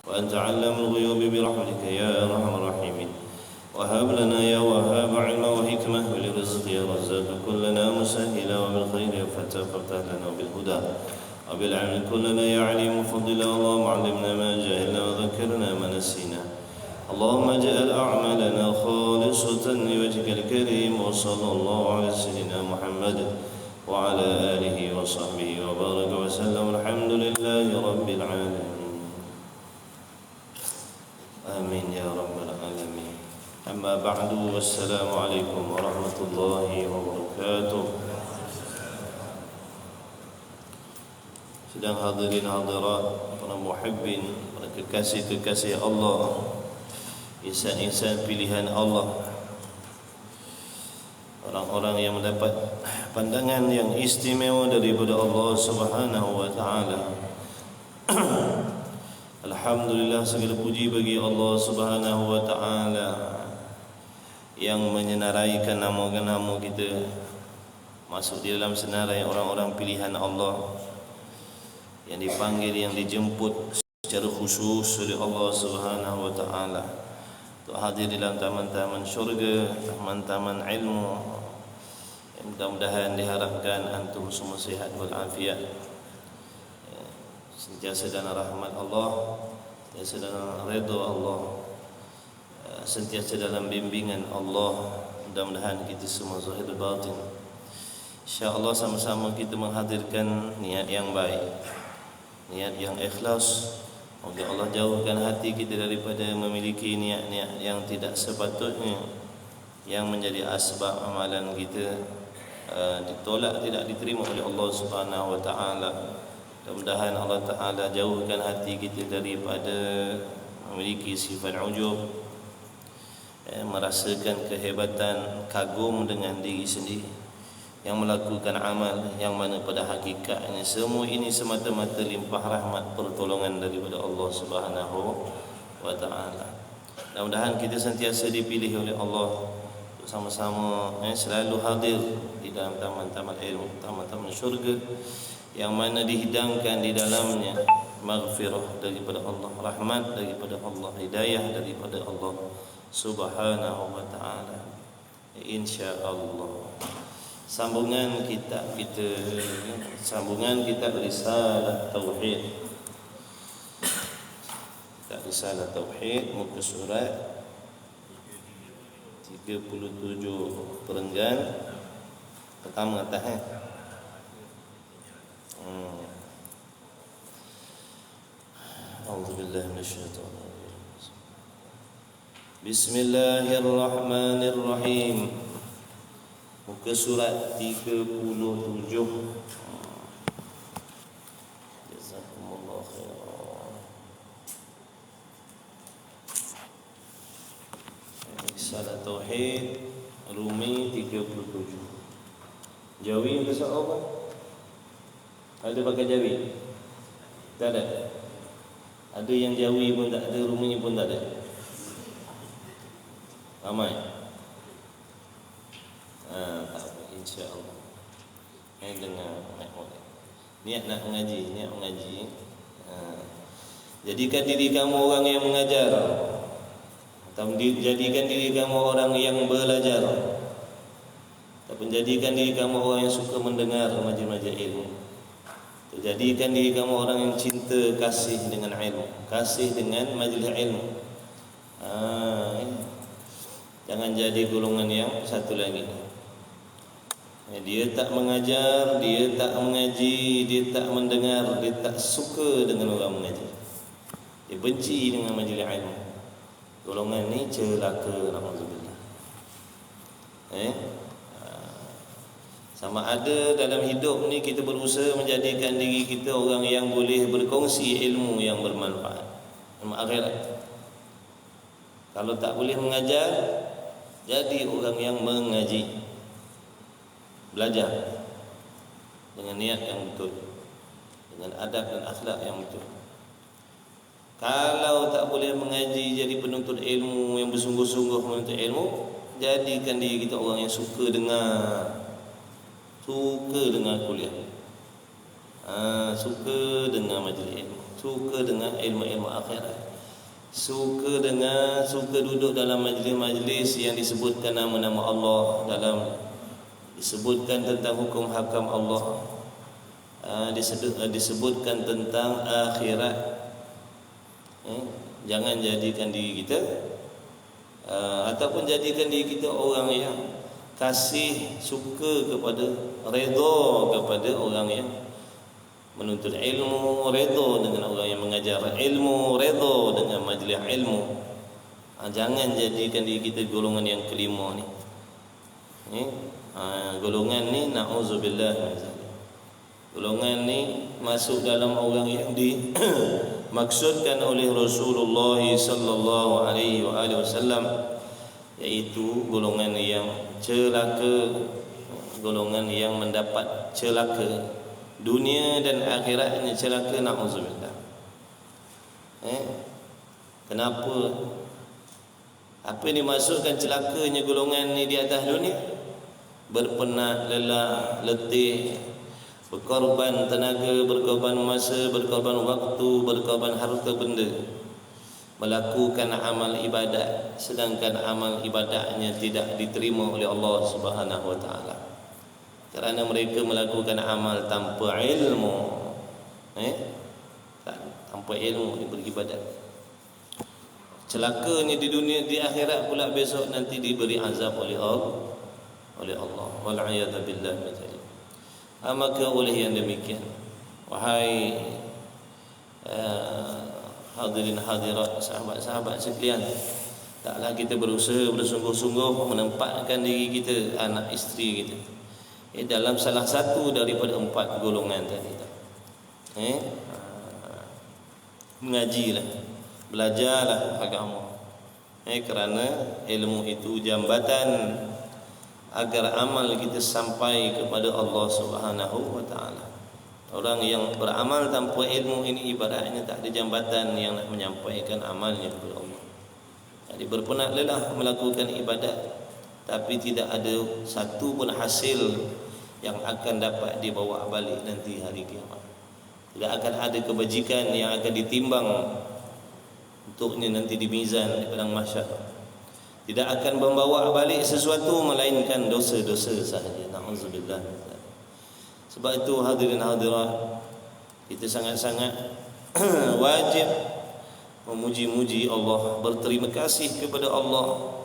وأنت علام الغيوب برحمتك يا أرحم الراحمين. وهب لنا يا وهاب علما وحكمة ولرزق يا رزاق كلنا مسهلا وبالخير فتح لنا وبالهدى وبالعلم كلنا يا عليم فضلا. اللهم علمنا ما جهلنا وذكرنا ما نسينا. اللهم اجعل أعمالنا خالصة لوجهك الكريم. وصلى الله على سيدنا محمد وعلى آله وصحبه وبارك وسلم. الحمد لله رب العالمين. آمين يا رب العالمين. أما بعد، والسلام عليكم ورحمة الله وبركاته. Sedang hadirin hadirat, para muhibbin, para kekasih-kekasih Allah, insan-insan pilihan Allah, orang-orang yang mendapat pandangan yang istimewa daripada Allah Subhanahu wa taala. Alhamdulillah, segala puji bagi Allah Subhanahu wa taala yang menyenaraikan nama-nama kita masuk di dalam senarai orang-orang pilihan Allah, yang dipanggil, yang dijemput secara khusus oleh Allah Subhanahu wa taala untuk hadir dalam taman-taman syurga, taman-taman ilmu. Mudah-mudahan diharapkan antum semua sihat walafiat, sentiasa dalam rahmat Allah, sentiasa dalam redha Allah, sentiasa dalam bimbingan Allah. Mudah-mudahan kita semua zahir batin, insya-Allah sama-sama kita menghadirkan niat yang baik, niat yang ikhlas. Semoga Allah jauhkan hati kita daripada memiliki niat-niat yang tidak sepatutnya, yang menjadi asbab amalan kita ditolak, tidak diterima oleh Allah Subhanahu wa taala. Mudah-mudahan Allah taala jauhkan hati kita daripada memiliki sifat ujub, merasakan kehebatan, kagum dengan diri sendiri, yang melakukan amal yang mana pada hakikatnya semua ini semata-mata limpah rahmat pertolongan daripada Allah Subhanahu wa taala. Mudah-mudahan kita sentiasa dipilih oleh Allah untuk sama-sama selalu hadir di dalam taman-taman ilmu, taman-taman syurga, yang mana dihidangkan di dalamnya maghfirah daripada Allah, rahmat daripada Allah, hidayah daripada Allah Subhanahu wa taala, insya-Allah. Sambungan kitab Risalah Tauhid. Kitab Risalah Tauhid, muka surat 37 perenggan pertama atas. A'udzubillahi minasyaitonir rajim. Bismillahirrahmanirrahim. Muka surat 37. Jazakumullah khairan. Risalah Tauhid Rumi 37. Jawi bahasa apa? Ada pakai Jawi? Tak ada. Ada yang Jawi pun tak ada, Rumi pun tak ada. Ramai. Tak apa, insya-Allah. Dengar niat nak mengaji. Jadikan diri kamu orang yang mengajar, atau jadikan diri kamu orang yang belajar, ataupun jadikan diri kamu orang yang suka mendengar majlis-majlis ilmu. Jadikan diri kamu orang yang cinta, kasih dengan ilmu, kasih dengan majlis ilmu. Jangan jadi golongan yang satu lagi. Dia tak mengajar, dia tak mengaji, dia tak mendengar, dia tak suka dengan orang mengaji, dia benci dengan majlis ilmu. Golongan ni celaka, na'udzubillah. Sama ada dalam hidup ni kita berusaha menjadikan diri kita orang yang boleh berkongsi ilmu yang bermanfaat, ilmu akhirat. Kalau tak boleh mengajar, jadi orang yang mengaji, belajar dengan niat yang betul, dengan adab dan akhlak yang betul. Kalau tak boleh mengaji, jadi penuntut ilmu yang bersungguh-sungguh menuntut ilmu, jadikan diri kita orang yang suka dengar kuliah, suka dengar majlis ilmu, suka dengar ilmu-ilmu akhirat. suka dengar, suka duduk dalam majlis-majlis yang disebutkan nama-nama Allah, dalam disebutkan tentang hukum hakam Allah, disebutkan tentang akhirat. Jangan jadikan diri kita ataupun jadikan diri kita orang yang kasih, suka kepada, redha kepada orang yang menuntut ilmu, redha dengan orang yang mengajar ilmu, redha dengan majlis ilmu. Jangan jadikan diri kita golongan yang kelima ni. Golongan ni na'udzubillah min zalik. Golongan ni masuk dalam orang yang dimaksudkan oleh Rasulullah sallallahu alaihi wasallam, iaitu golongan yang celaka, golongan yang mendapat celaka dunia dan akhiratnya, celaka, na'udzubillah. Kenapa? Apa yang dimaksudkan celakanya golongan ni di atas dunia? Berpenat, lelah, letih, berkorban tenaga, berkorban masa, berkorban waktu, berkorban harta benda, melakukan amal ibadat, sedangkan amal ibadatnya tidak diterima oleh Allah Subhanahu wa taala, kerana mereka melakukan amal tanpa ilmu. Tanpa ilmu dia beribadat. Celakanya di dunia, di akhirat pula besok nanti diberi azab oleh Allah. Wal a'yadu billah min dzalik. Maka oleh yang demikian, wahai hadirin hadirat, sahabat-sahabat sekalian, taklah kita berusaha bersungguh-sungguh menempatkan diri kita, anak isteri kita dalam salah satu daripada 4 golongan tadi. Mengajilah, belajarlah agama, kerana ilmu itu jambatan agar amal kita sampai kepada Allah Subhanahu wa taala. Orang yang beramal tanpa ilmu ini ibaratnya tak ada jambatan yang nak menyampaikan amalnya kepada Allah. Jadi berpenat lelah melakukan ibadat, tapi tidak ada satu pun hasil yang akan dapat dibawa balik nanti hari kiamat. Tidak akan ada kebajikan yang akan ditimbang untuknya nanti di mizan di padang mahsyar. Tidak akan membawa balik sesuatu melainkan dosa-dosa sahaja. Na'udzubillah. Sebab itu hadirin hadirat, kita sangat-sangat wajib memuji-muji Allah, berterima kasih kepada Allah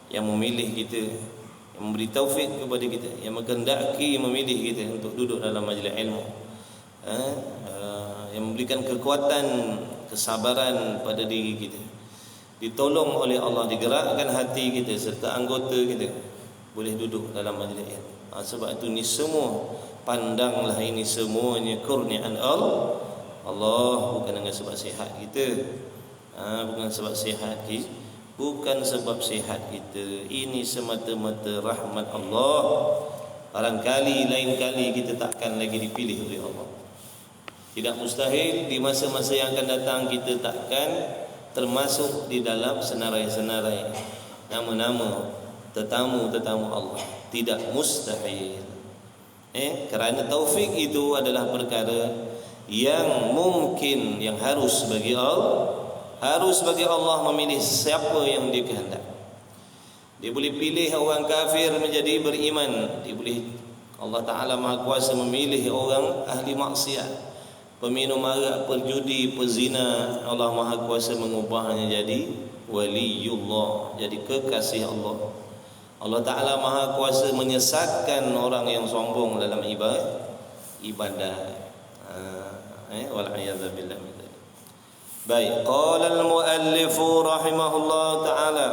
yang memilih kita, yang memberi taufik kepada kita, yang menghendaki memilih kita untuk duduk dalam majlis ilmu, yang memberikan kekuatan, kesabaran pada diri kita, ditolong oleh Allah, digerakkan hati kita serta anggota kita boleh duduk dalam majlis ilmu. Sebab itu ni semua, pandanglah ini semuanya kurniaan Allah, bukan dengan sebab sihat kita, bukan sebab sihat kita, bukan sebab sihat kita. Ini semata-mata rahmat Allah. Barangkali lain kali kita takkan lagi dipilih oleh Allah. Tidak mustahil di masa-masa yang akan datang kita takkan termasuk di dalam senarai-senarai nama-nama tetamu-tetamu Allah. Tidak mustahil. Kerana taufik itu adalah perkara yang mungkin, yang harus bagi Allah. Harus bagi Allah memilih siapa yang dia kehendak. Dia boleh pilih orang kafir menjadi beriman. Dia boleh, Allah Ta'ala Maha Kuasa memilih orang ahli maksiat, peminum arak, perjudi, pezina. Allah Maha Kuasa mengubahnya jadi waliullah, jadi kekasih Allah. Allah Ta'ala Maha Kuasa menyesatkan orang yang sombong dalam ibadah. Wal'iyadha billah min dzalik. Baik, qala al-muallif rahimahullah ta'ala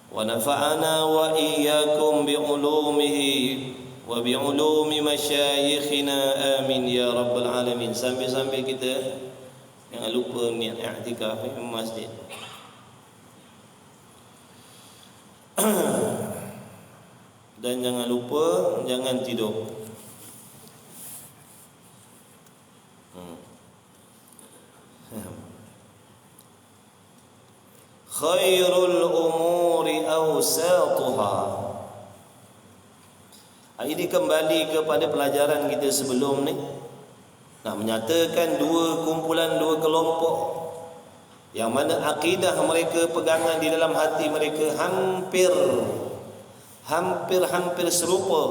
wa nafa'ana wa iyyakum bi'ulumihi wa bi'ulumi masyayikhina, amin ya rabbal alamin. Sambil-sambil kita jangan lupa niat i'tikaf di masjid. Dan jangan lupa jangan tidur. Khairul umuri awsatuha. Ini kembali kepada pelajaran kita sebelum ni. Nak menyatakan dua kumpulan, dua kelompok yang mana akidah mereka, pegangan di dalam hati mereka hampir serupa,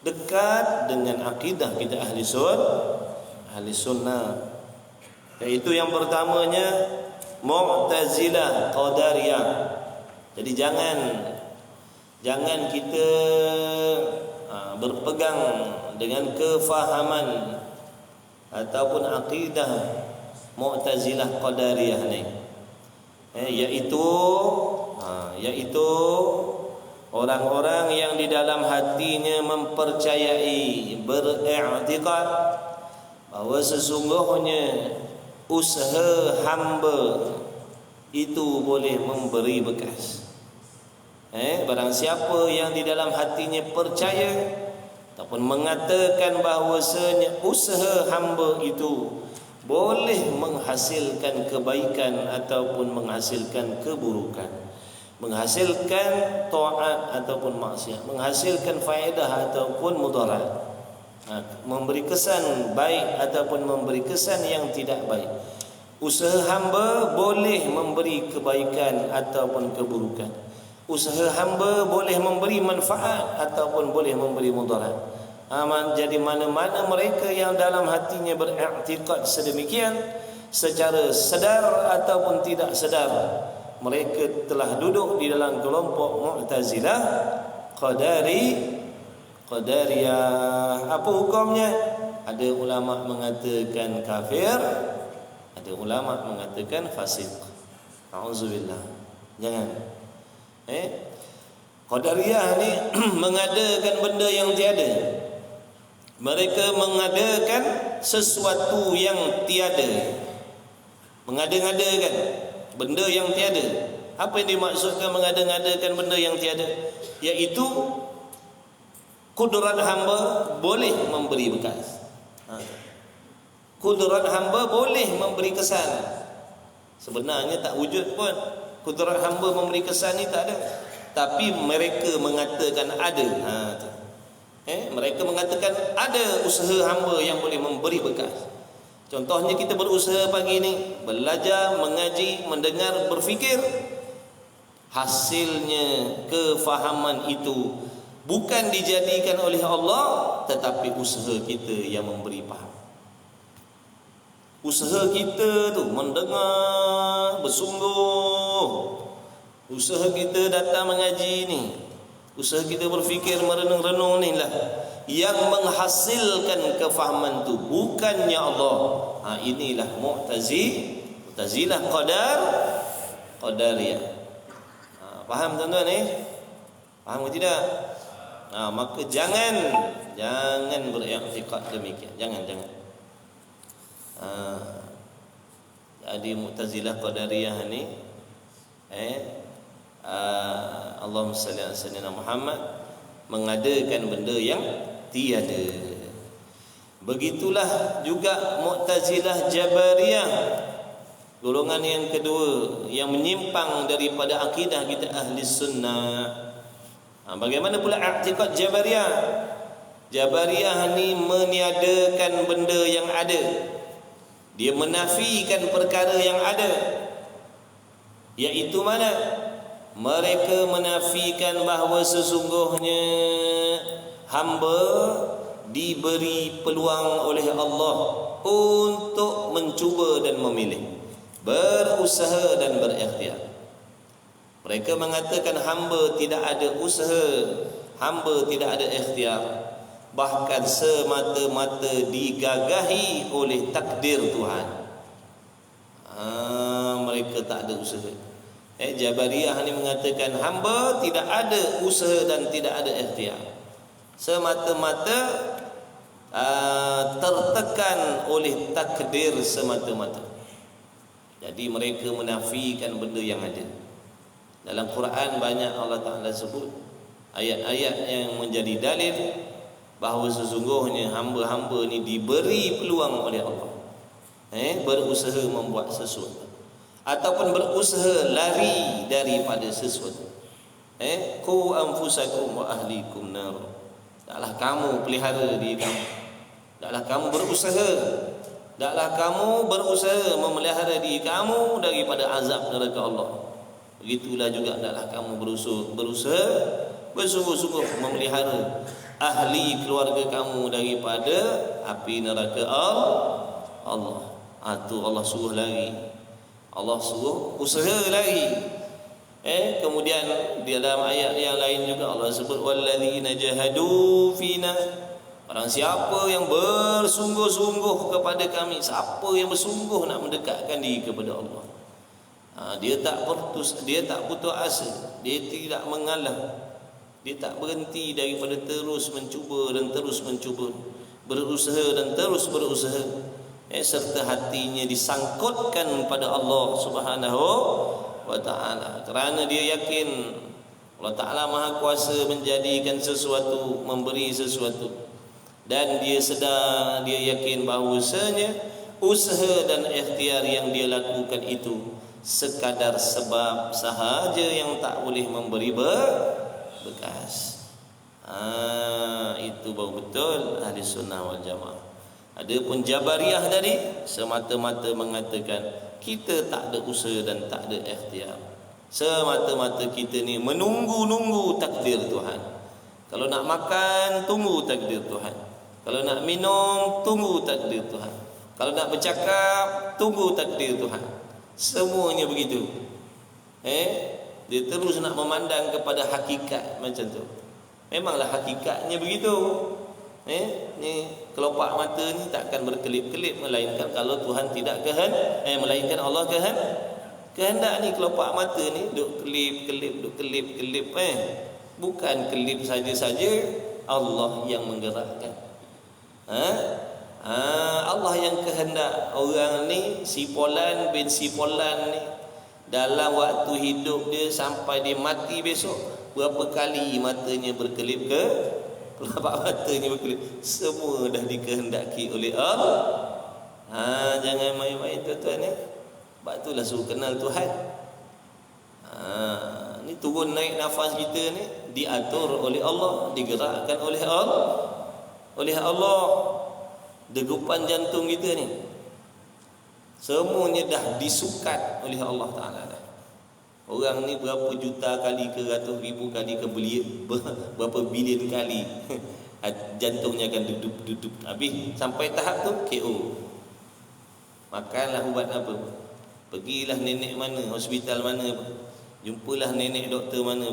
dekat dengan akidah kita ahli sunnah. Iaitu yang pertamanya Mu'tazilah Qadariyah. Jadi jangan kita berpegang dengan kefahaman ataupun akidah Mu'tazilah Qadariyah ni, yaitu orang-orang yang di dalam hatinya mempercayai, beriktikad bahawa sesungguhnya usaha hamba itu boleh memberi bekas. Barang siapa yang di dalam hatinya percaya ataupun mengatakan bahawasanya usaha hamba itu boleh menghasilkan kebaikan ataupun menghasilkan keburukan, menghasilkan taat ataupun maksiat, menghasilkan faedah ataupun mudarat, memberi kesan baik ataupun memberi kesan yang tidak baik. Usaha hamba boleh memberi kebaikan ataupun keburukan. Usaha hamba boleh memberi manfaat ataupun boleh memberi mudarat. Jadi mana-mana mereka yang dalam hatinya beriktikad sedemikian, secara sedar ataupun tidak sedar, mereka telah duduk di dalam kelompok Mu'tazilah Qadariyah. Apa hukumnya? Ada ulama mengatakan kafir, ada ulama mengatakan fasik. Auzubillah. Jangan. Qadariyah ni mengadakan benda yang tiada. Mereka mengadakan sesuatu yang tiada. Mengada-ngadakan benda yang tiada. Apa yang dimaksudkan mengada-ngadakan benda yang tiada? Iaitu kudrat hamba boleh memberi bekas. Kudrat hamba boleh memberi kesan. Sebenarnya tak wujud pun. Kudrat hamba memberi kesan ni tak ada. Tapi mereka mengatakan ada. Mereka mengatakan ada usaha hamba yang boleh memberi bekas. Contohnya kita berusaha pagi ni, belajar, mengaji, mendengar, berfikir. Hasilnya kefahaman itu bukan dijadikan oleh Allah, tetapi usaha kita yang memberi faham. Usaha kita tu mendengar bersungguh, usaha kita datang mengaji ni, usaha kita berfikir, merenung-renung ni lah yang menghasilkan kefahaman tu, bukannya Allah. Inilah Mu'tazilah Qadariyah. Faham tuan-tuan ni? Faham ke tidak? Maka jangan beriktikad demikian. Jangan. Jadi Mu'tazilah Qadariyah ni Allahumma salli ala sayyidina Muhammad, mengadakan benda yang tiada. Begitulah juga Mu'tazilah Jabariyah, golongan yang kedua yang menyimpang daripada akidah kita ahli sunnah. Bagaimana pula i'tikad Jabariyah? Jabariyah ni meniadakan benda yang ada. Dia menafikan perkara yang ada. Iaitu mana? Mereka menafikan bahawa sesungguhnya hamba diberi peluang oleh Allah untuk mencuba dan memilih, berusaha dan berikhtiar. Mereka mengatakan hamba tidak ada usaha, hamba tidak ada ikhtiar, bahkan semata-mata digagahi oleh takdir Tuhan. Mereka tak ada usaha. Jabariyah ni mengatakan hamba tidak ada usaha dan tidak ada ikhtiar, semata-mata tertekan oleh takdir semata-mata. Jadi mereka menafikan benda yang ada. Dalam Quran banyak Allah Ta'ala sebut ayat-ayat yang menjadi dalil bahawa sesungguhnya hamba-hamba ni diberi peluang oleh Allah, berusaha membuat sesuatu ataupun berusaha lari daripada sesuatu. Qu anfusakum wa ahlikum nar. Taklah kamu pelihara diri kamu, taklah kamu berusaha Hendaklah kamu berusaha memelihara diri kamu daripada azab neraka Allah. Begitulah juga hendaklah kamu berusaha bersungguh-sungguh memelihara ahli keluarga kamu daripada api neraka Allah. Itu Allah suruh lari. Allah suruh usaha lari. Kemudian di dalam ayat yang lain juga Allah sebut walladzina jahadu fina. Orang siapa yang bersungguh-sungguh kepada kami, siapa yang bersungguh nak mendekatkan diri kepada Allah, dia tak putus asa, dia tidak mengalah, dia tak berhenti daripada terus mencuba dan terus mencuba, berusaha dan terus berusaha, serta hatinya disangkutkan pada Allah Subhanahu wa ta'ala, kerana dia yakin Allah Ta'ala Maha Kuasa menjadikan sesuatu, memberi sesuatu. Dan dia sedar, dia yakin bahawasanya usaha dan ikhtiar yang dia lakukan itu sekadar sebab sahaja yang tak boleh memberi bekas. Itu baru betul ahli sunnah wal jamaah. Adapun Jabariyah tadi semata-mata mengatakan kita tak ada usaha dan tak ada ikhtiar. Semata-mata kita ni menunggu-nunggu takdir Tuhan. Kalau nak makan, tunggu takdir Tuhan. Kalau nak minum, tunggu takdir Tuhan. Kalau nak bercakap, tunggu takdir Tuhan. Semuanya begitu. Dia terus nak memandang kepada hakikat macam tu. Memanglah hakikatnya begitu. Ni kelopak mata ni takkan berkelip-kelip melainkan kalau Tuhan tidak melainkan Allah kehendak ni kelopak mata ni duk kelip. Bukan kelip saja-saja, Allah yang menggerakkan. Allah yang kehendak orang ni si Polan bin si Polan ni dalam waktu hidup dia sampai dia mati besok, berapa kali matanya berkelip ke kelopak matanya berkelip, semua dah dikehendaki oleh Allah. Jangan main-main tuan-tuan ni. Sebab itulah suruh kenal Tuhan. Ni turun naik nafas kita ni diatur oleh Allah, digerakkan oleh Allah. Degupan jantung kita ni semuanya dah disukat oleh Allah Ta'ala dah. Orang ni berapa juta kali ke ratus ribu kali ke berapa bilion kali jantungnya akan duduk habis sampai tahap tu KO. Makanlah ubat apa, pergilah nenek mana, hospital mana, jumpalah nenek doktor mana,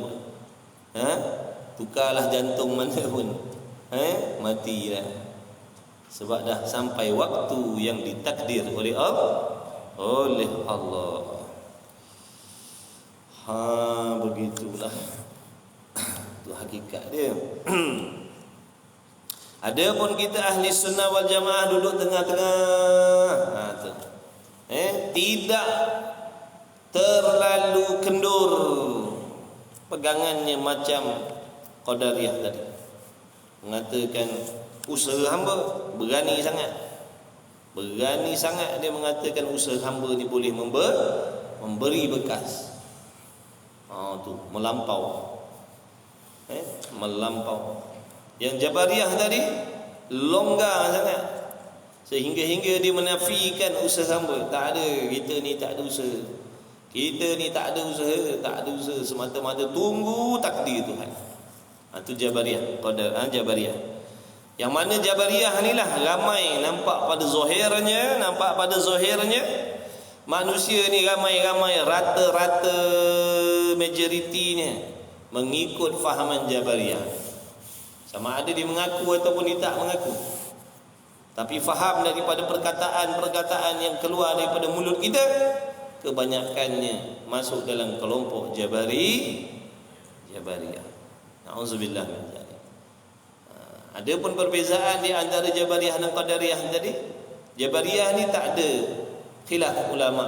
tukarlah jantung mana pun, matilah. Sebab dah sampai waktu yang ditakdir oleh Allah. Begitulah. Itu hakikat dia. Adapun kita ahli sunnah wal jamaah duduk tengah-tengah. Tidak terlalu kendur pegangannya macam Qadariyah tadi. Mengatakan usaha hamba berani sangat dia mengatakan usaha hamba ni boleh memberi bekas. Tu melampau. Yang Jabariyah tadi longgar sangat sehingga dia menafikan usaha hamba. Tak ada, kita ni tak ada usaha. Kita ni tak ada usaha, semata-mata tunggu takdir Tuhan. Itu Jabariyah, Jabariyah. Yang mana Jabariyah ni lah ramai nampak pada zahirnya manusia ni ramai rata-rata majoritinya mengikut fahaman Jabariyah. Sama ada dia mengaku ataupun dia tak mengaku, tapi faham daripada perkataan yang keluar daripada mulut kita, kebanyakannya masuk dalam kelompok Jabariyah. Na'udzubillah min dzalik. Ada pun perbezaan di antara Jabariyah dan Qadariyah tadi. Jabariyah ni tak ada khilaf ulama,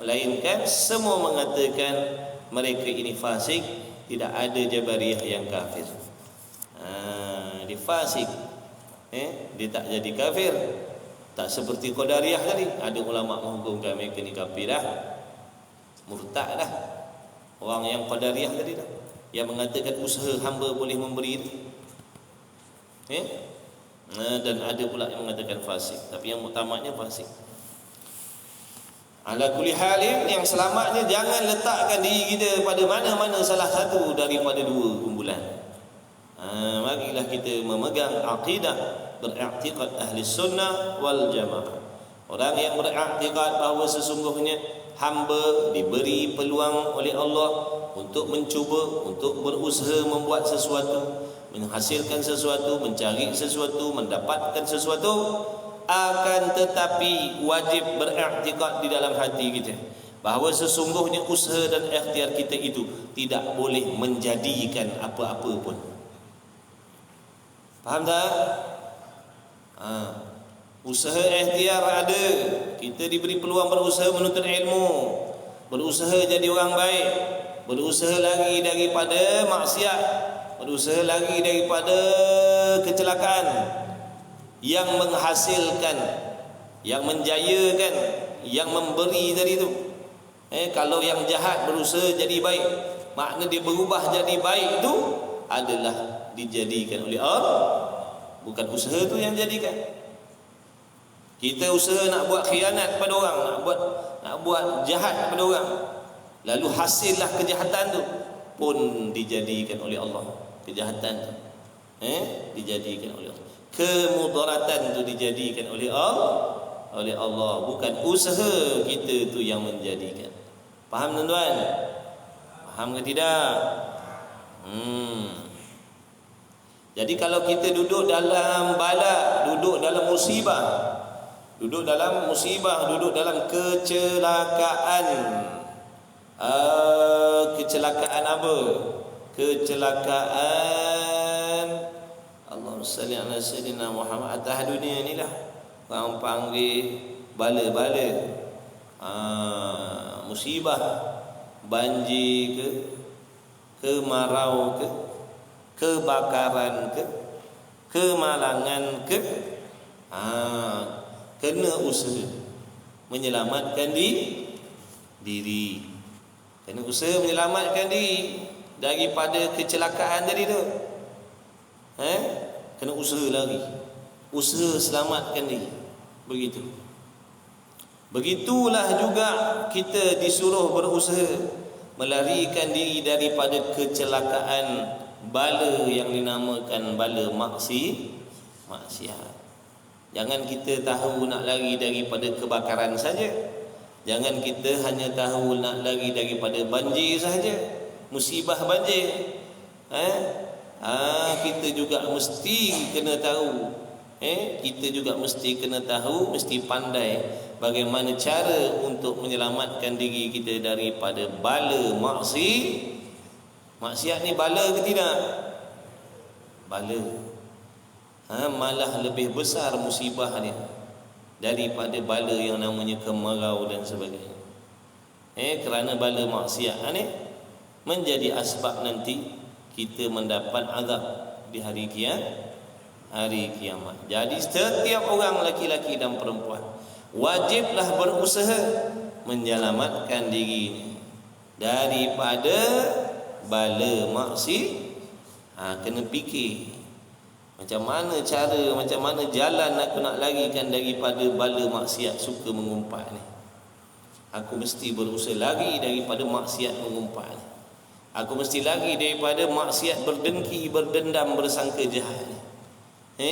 melainkan semua mengatakan mereka ini fasik. Tidak ada Jabariyah yang kafir. Dia fasik, dia tak jadi kafir. Tak seperti Qadariyah tadi, ada ulama menghukumkan mereka ni kafir dah, murtad dah. Orang yang Qadariyah tadi dah, yang mengatakan usaha hamba boleh memberi itu. Dan ada pula yang mengatakan fasik, tapi yang muktamadnya fasik. Ala kulli halin, yang selamatnya jangan letakkan diri kita pada mana-mana salah satu daripada dua kumpulan. Marilah kita memegang akidah beriktikad ahli sunnah wal jamaah. Orang yang beriktikad bahawa sesungguhnya hamba diberi peluang oleh Allah untuk mencuba, untuk berusaha membuat sesuatu, menghasilkan sesuatu, mencari sesuatu, mendapatkan sesuatu, akan tetapi wajib beriktikad di dalam hati kita bahawa sesungguhnya usaha dan ikhtiar kita itu tidak boleh menjadikan apa-apa pun. Faham tak? Usaha ikhtiar ada, kita diberi peluang berusaha menuntut ilmu, berusaha jadi orang baik, berusaha lagi daripada maksiat, berusaha lagi daripada kecelakaan, yang menghasilkan, yang menjayakan, yang memberi tadi tu. Kalau yang jahat berusaha jadi baik, makna dia berubah jadi baik tu adalah dijadikan oleh Allah, bukan usaha tu yang jadikan. Kita usaha nak buat khianat pada orang, nak buat jahat pada orang, lalu hasillah kejahatan tu pun dijadikan oleh Allah. Kejahatan tu dijadikan oleh Allah. Kemudaratan tu dijadikan oleh Allah, bukan usaha kita tu yang menjadikan. Faham tuan-tuan? Faham ke tidak? Jadi kalau kita duduk dalam bala, duduk dalam musibah, duduk dalam kecelakaan, kecelakaan apa? Kecelakaan, Allahumma salli ala sayyidina Muhammad, atas dunia ni lah orang panggil bala-bala, musibah, banjir ke, kemarau ke, kebakaran ke, kemalangan ke, kena usaha menyelamatkan diri, kena usaha menyelamatkan diri daripada kecelakaan tadi tu. Kena usaha lagi, usaha selamatkan diri. Begitulah juga kita disuruh berusaha melarikan diri daripada kecelakaan bala yang dinamakan bala maksiat. Jangan kita tahu nak lari daripada kebakaran saja, jangan kita hanya tahu nak lari daripada banjir saja, musibah banjir. Kita juga mesti kena tahu, kita juga mesti kena tahu, mesti pandai bagaimana cara untuk menyelamatkan diri kita daripada bala maksiat. Maksiat ni bala ke tidak? Bala. Malah lebih besar musibah dia daripada bala yang namanya kemarau dan sebagainya. Kerana bala maksiat ni menjadi asbab nanti kita mendapat azab di hari kiamat. Jadi setiap orang laki-laki dan perempuan wajiblah berusaha menyelamatkan diri daripada bala maksiat. Kena fikir macam mana cara, macam mana jalan aku nak larikan daripada bala maksiat suka mengumpat ni. Aku mesti berusaha lari daripada maksiat mengumpat ni. Aku mesti lari daripada maksiat berdengki, berdendam, bersangka jahat ni.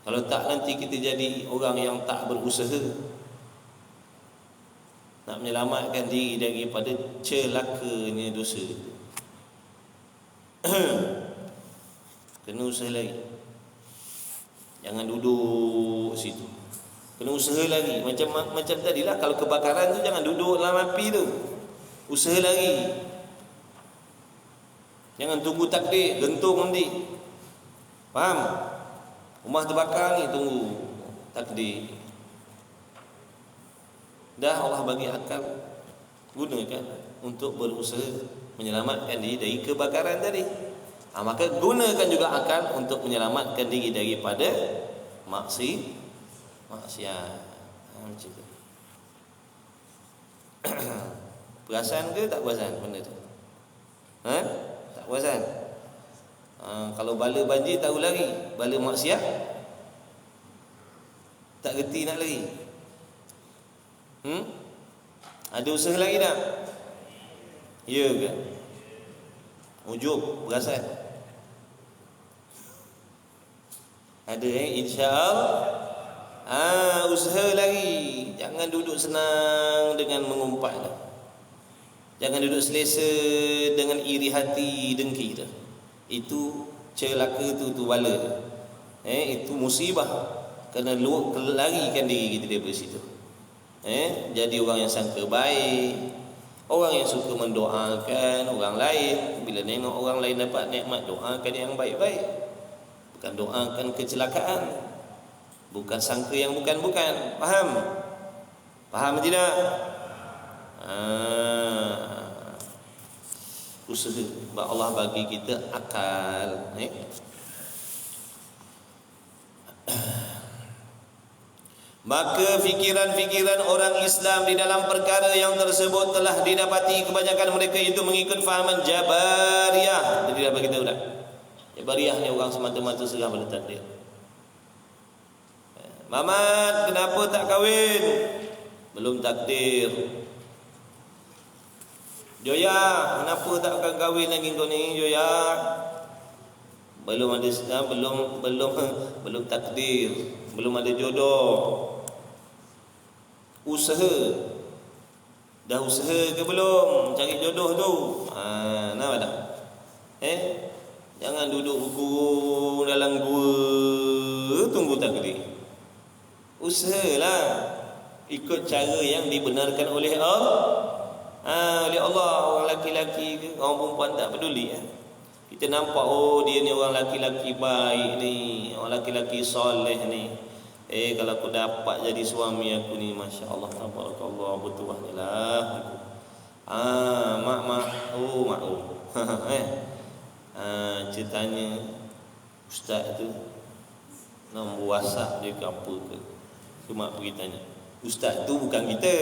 Kalau tak, nanti kita jadi orang yang tak berusaha nak menyelamatkan diri daripada celakanya dosa. Kena usaha lagi. Jangan duduk situ. Kena usaha lagi. Macam tadilah, kalau kebakaran tu jangan duduk dalam api tu. Usaha lagi. Jangan tunggu takdir, gentung nanti. Faham? Rumah terbakar ni tunggu takdir. Dah Allah bagi akal, gunakan untuk berusaha menyelamatkan diri dari kebakaran tadi. Maka gunakan juga akal untuk menyelamatkan diri daripada maksiat. Macam tu. Perasan ke tak perasan benda tu? Tak perasan? Kalau bala banjir tahu lagi, bala maksiat Tak reti nak lari. Ada usaha lagi tak? Ya ke? Ujub berasal. Ada insya-Allah. Usaha lagi. Jangan duduk senang dengan mengumpat dah. Jangan duduk selesa dengan iri hati, dengki dah. Itu celaka, tu bala. Itu musibah. Kena larikan diri kita daripada situ. Jadi orang yang sangka baik, orang yang suka mendoakan orang lain. Bila tengok orang lain dapat nikmat, doakan yang baik-baik. Bukan doakan kecelakaan, bukan sangka yang bukan-bukan. Faham? Faham tidak? Usaha Allah bagi kita akal. Maka fikiran-fikiran orang Islam di dalam perkara yang tersebut telah didapati kebanyakan mereka itu mengikut fahaman Jabariyah. Jadi apa kita ulang? Jabariyah ni orang semata-mata serah pada takdir. Mamat, kenapa tak kahwin? Belum takdir. Joya, kenapa tak akan kahwin lagi kau ni, Joya? Belum ada, belum takdir, belum ada jodoh. Usaha. Dah usaha ke belum cari jodoh tu? Nampak tak? Jangan duduk bergurau dalam gua tunggu takdir. Usahalah ikut cara yang dibenarkan oleh Allah. Oleh Allah. Orang laki-laki ke orang perempuan tak peduli. Kita nampak dia ni orang laki-laki baik ni, orang laki-laki soleh ni. Kalau aku dapat jadi suami aku ni, masya-Allah, tabarakallah, betul ni lah. Mak. Ceritanya ustaz tu nombor WhatsApp dia ke apa ke. Mak pergi tanya. Ustaz tu bukan kita.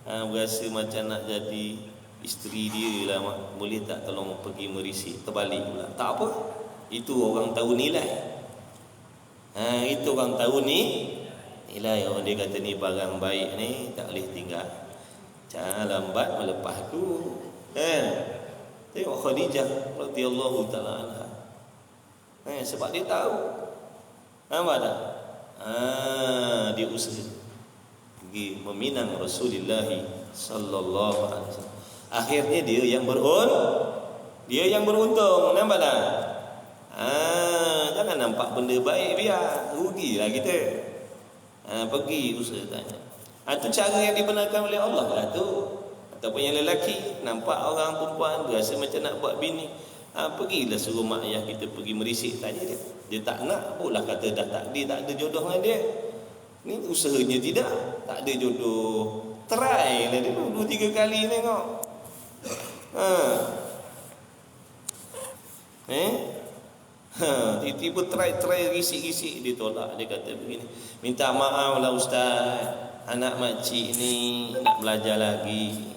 Berasa macam nak jadi isteri dia lah, mak. Boleh tak tolong pergi merisik? Terbalik pula. Tak apa. Itu orang tahu nilai. Itu orang tahu nilai. Orang dia kata ni barang baik ni tak boleh tinggal. Jangan lambat melepas tu. Tengok Khadijah radhiyallahu taala anha. Sebab dia tahu. Nampak tak? Dia usaha pergi meminang Rasulullah sallallahu alaihi wasallam. Akhirnya dia yang beruntung. Nampak tak? Jangan nampak benda baik biar rugilah kita. Pergi usaha tanya. Itu cara yang dibenarkan oleh Allah lah tu. Ataupun yang lelaki nampak orang perempuan berasa macam nak buat bini, pergilah suruh mak ayah kita pergi merisik tanya dia. Dia tak nak pula, kata dah takdir tak ada jodoh dengan dia. Ni usahanya tidak, tak ada jodoh. Try lah dia 2-3 kali tengok. Tiba-tiba try risik-risik, dia tolak. Dia kata begini, minta maaf lah ustaz, anak makcik ni nak belajar lagi.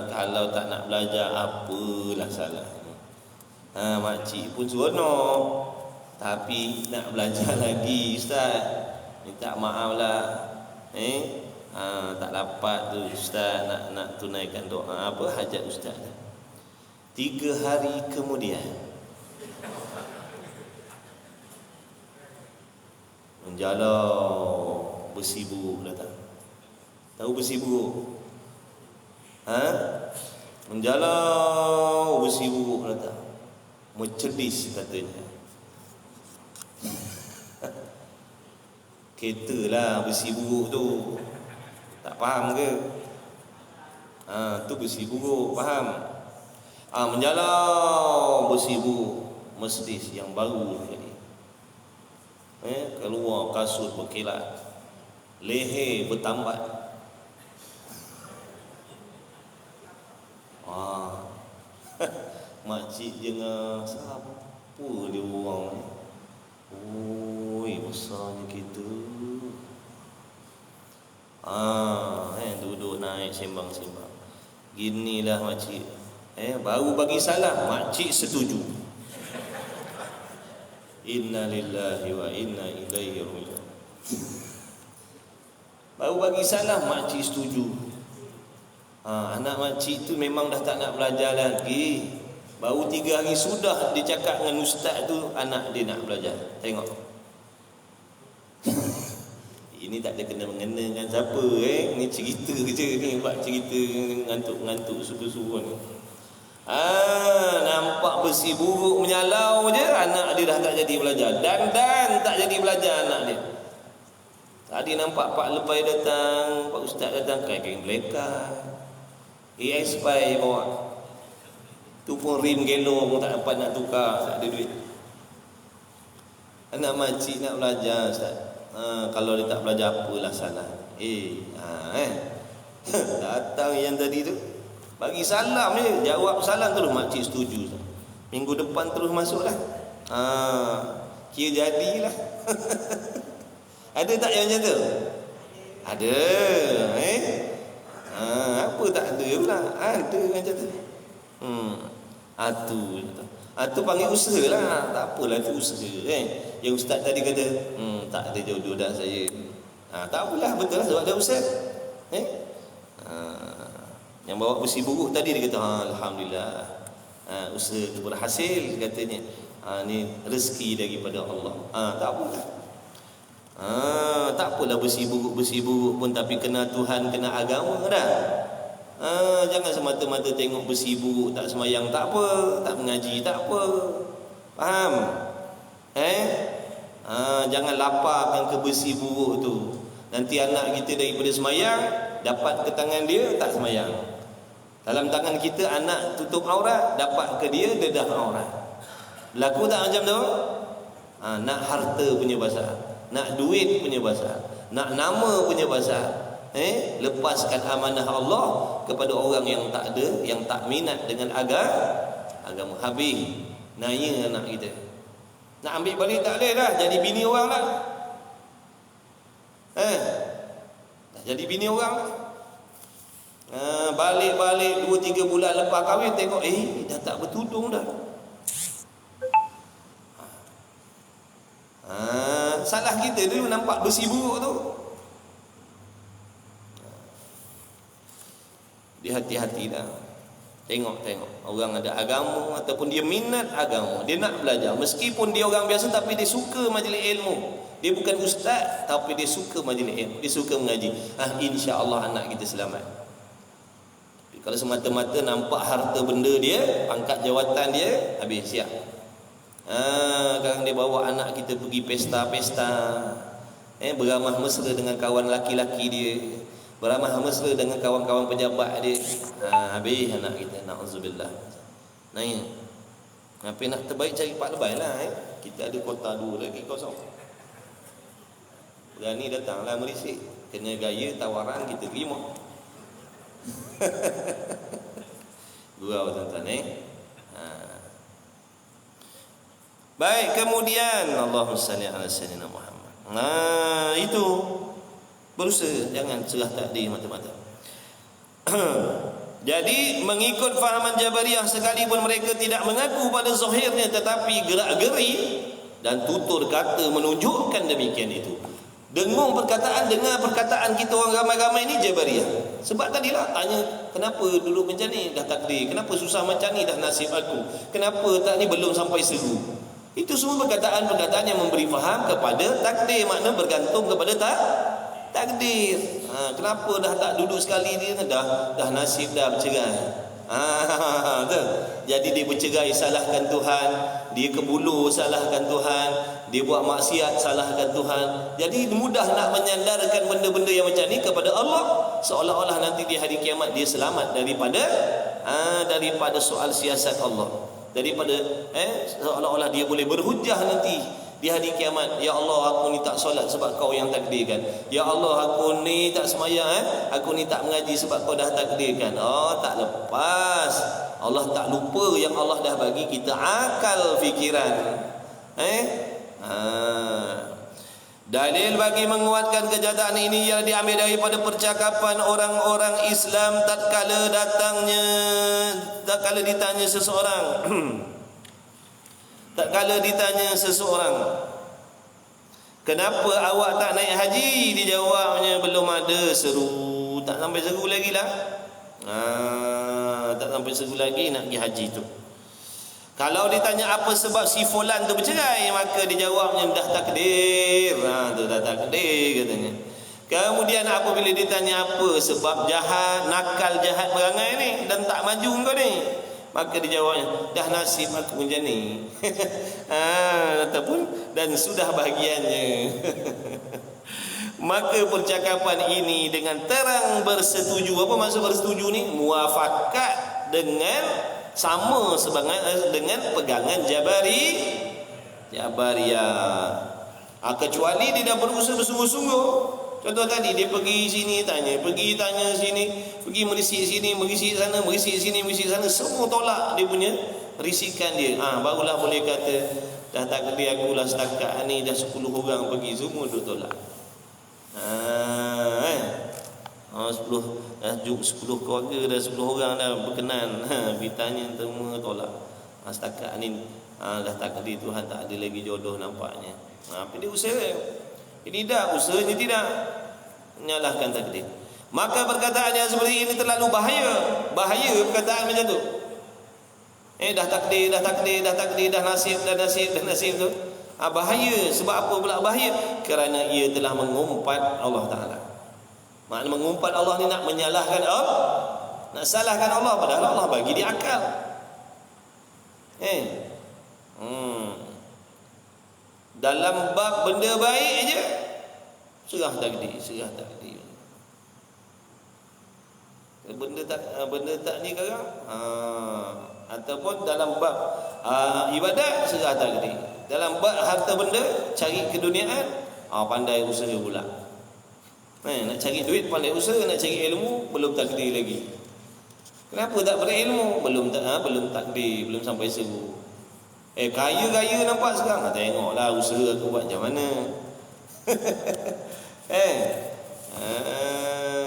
Kalau tak nak belajar, apalah salahnya. Makcik pun seronok, tapi nak belajar lagi ustaz. Minta maaf lah, tak dapat tu ustaz nak tunaikan doa. Apa hajat ustaz? 3 hari kemudian menjalau besi buruk datang. Tahu besi buruk? Menjalau besi buruk datang. Mercedis katanya. Kereta lah besi buruk tu. Tak faham ke? Tu besi buruk, faham? Menjalau besi buruk Mercedes yang baru sekali. Keluar kasut berkilat, leher bertambat. Makcik jengah, siapa dia orang ni? Oi, besarnya kita. Duduk naik sembang-sembang. Ginilah makcik. Baru bagi salam, makcik setuju. Inna lillahi wa inna ilaihi raji'un. Baru bagi salam makcik setuju. Anak makcik tu memang dah tak nak belajar lagi. Baru 3 hari sudah dia cakap dengan ustaz tu anak dia nak belajar. Tengok. Ini tak ada kena-mengena dengan siapa Ni cerita je ni, buat cerita ngantuk-ngantuk subuh-subuh ni. Nampak besi buruk menyalau je, anak dia dah tak jadi belajar. Dan tak jadi belajar anak dia. Tadi nampak Pak Lepai datang, Pak Ustaz datang, kain-kain belekat, spy bawa. Tu pun rim gelo pun tak dapat nak tukar, tak ada duit. Anak makcik nak belajar Ustaz. Kalau dia tak belajar apalah salah. Datang yang tadi tu bagi salam je, jawab salam terus makcik setuju. Minggu depan terus masuklah. Kira jadilah. Ada tak yang macam tu? Ada. Apa tak ada pula? Ada macam tu. Tu panggil usaha lah. Tak apalah tu usaha. Yang ustaz tadi kata tak ada jodoh dah saya. Tak apalah, betul lah sebab ada usaha. Yang bawa besi buruk tadi dia kata alhamdulillah, usaha tu berhasil katanya. Ni rezeki daripada Allah. Tak apalah. Tak apalah besi buruk pun, tapi kena Tuhan, kena agama dah. Jangan semata-mata tengok besi buruk tak semayang tak apa, tak mengaji tak apa. Faham? Jangan laparkan ke besi buruk tu. Nanti anak kita daripada semayang dapat ke tangan dia tak semayang. Dalam tangan kita anak tutup aurat, dapat ke dia dedah aurat. Berlaku tak macam tu? Nak harta punya pasal, nak duit punya pasal, nak nama punya pasal. Lepaskan amanah Allah kepada orang yang tak ada, yang tak minat dengan agama. Habis naya anak kita. Nak ambil balik tak boleh dah, jadi bini orang lah. Dah jadi bini orang lah. Balik 2-3 bulan lepas kahwin tengok dah tak bertudung dah. Salah kita dulu nampak besi buruk tu. Dia hati-hati dah. Tengok orang ada agama ataupun dia minat agama, dia nak belajar, meskipun dia orang biasa tapi dia suka majlis ilmu. Dia bukan ustaz tapi dia suka majlis ilmu, dia suka mengaji. Insya-Allah anak kita selamat. Tapi kalau semata-mata nampak harta benda dia, pangkat jawatan dia, habis siap. Sekarang dia bawa anak kita pergi pesta-pesta, beramah mesra dengan kawan laki-laki dia, beramah mesra dengan kawan-kawan pejabat dia. Habis anak kita, na'udzubillah. Tapi nak terbaik cari Pak Lebai lah. Kita ada kota 2 lagi kosong. Berani datanglah merisik, kena gaya tawaran kita terima. Gurau tuan-tuan. Baik, kemudian Allahumma salli ala sayyidina Muhammad. Itu berusaha, jangan serah takdir mata-mata. Jadi mengikut fahaman Jabariyah, sekalipun mereka tidak mengaku pada zahirnya, tetapi gerak-geri dan tutur kata menunjukkan demikian itu. Dengar perkataan kita orang ramai-ramai ni Jabariyah. Sebab tadilah tanya, kenapa dulu macam ni dah takdir, kenapa susah macam ni dah nasib aku, kenapa tak ni belum sampai seru. Itu semua perkataan-perkataan yang memberi faham kepada takdir, makna bergantung kepada takdir. Kenapa dah tak duduk sekali dia dah nasib dah bercerai. Jadi dia bercerai salahkan Tuhan, dia kebulu salahkan Tuhan, dia buat maksiat salahkan Tuhan. Jadi mudah nak menyandarkan benda-benda yang macam ni kepada Allah, seolah-olah nanti di hari kiamat dia selamat daripada soal siasat Allah. Daripada seolah-olah dia boleh berhujah nanti di hari kiamat. Ya Allah, aku ni tak solat sebab kau yang takdirkan. Ya Allah, aku ni tak semayang, aku ni tak mengaji sebab kau dah takdirkan. Tak lepas. Allah tak lupa yang Allah dah bagi kita akal fikiran. Dalil bagi menguatkan kenyataan ini yang diambil daripada percakapan orang-orang Islam tatkala ditanya seseorang Tak kala ditanya seseorang, kenapa awak tak naik haji? Dijawabnya, belum ada seru. Tak sampai seru lagi lah. Tak sampai seru lagi nak pergi haji tu. Kalau ditanya apa sebab si fulan tu bercerai, maka dijawabnya dah takdir. Tu dah takdir katanya. Kemudian apabila ditanya apa sebab jahat, nakal jahat perangai ni dan tak maju kau ni, maka dijawabnya dah nasib aku macam ni. Ataupun dan sudah bahagiannya. Maka percakapan ini dengan terang bersetuju. Apa maksud bersetuju ni? Muafakat dengan sama sebangat dengan pegangan Jabariyah. Kecuali dia dah berusaha bersungguh-sungguh. Contoh tadi dia pergi sini tanya, pergi tanya sini, pergi merisik sini, merisik sana, merisik sini, merisik sana, semua tolak dia punya risikan dia. Barulah boleh kata dah takdir akulah setakat ni dah 10 orang pergi, semua duk tolak. 10 keluarga dah 10 orang dah berkenan. Ditanya semua tolak. Setakat ni dah takdir Tuhan, tak ada lagi jodoh nampaknya. Apa dia usaha? Ini dah usahanya tidak menyalahkan takdir. Maka perkataan yang seperti ini terlalu bahaya. Bahaya perkataan macam tu. Dah takdir, dah takdir, dah takdir, dah nasib, dah nasib, dah nasib tu. Bahaya. Sebab apa pula bahaya? Kerana ia telah mengumpat Allah Ta'ala. Maknanya mengumpat Allah ni nak menyalahkan Allah, nak salahkan Allah, padahal Allah bagi dia akal. Dalam bab benda baik aja serah takdir, serah takdir. Benda tak ni sekarang, ataupun dalam bab ibadat serah takdir. Dalam bab harta benda, cari keduniaan, pandai usaha pula. Nak cari duit pandai usaha, nak cari ilmu belum takdir lagi. Kenapa tak berilmu? Belum takdir, belum sampai seru. Kaya nampak sekarang. Tengoklah usaha aku buat macam mana.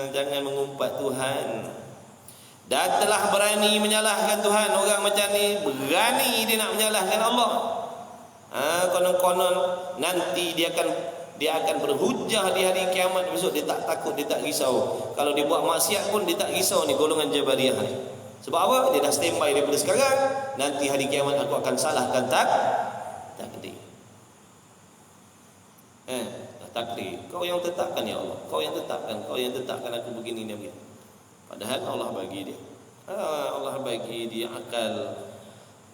Jangan mengumpat Tuhan. Dah telah berani menyalahkan Tuhan. Orang macam ni berani dia nak menyalahkan Allah. Konon-konon nanti dia akan berhujah di hari kiamat besok. Dia tak takut, dia tak risau. Kalau dia buat maksiat pun dia tak risau ni golongan Jabariyah. Sebab apa? Dia dah standby daripada sekarang. Nanti hari kiamat aku akan salahkan takdir. Takdir. Kau yang tetapkan ya Allah. Kau yang tetapkan aku begini dan begitu. Padahal Allah bagi dia. Allah bagi dia akal.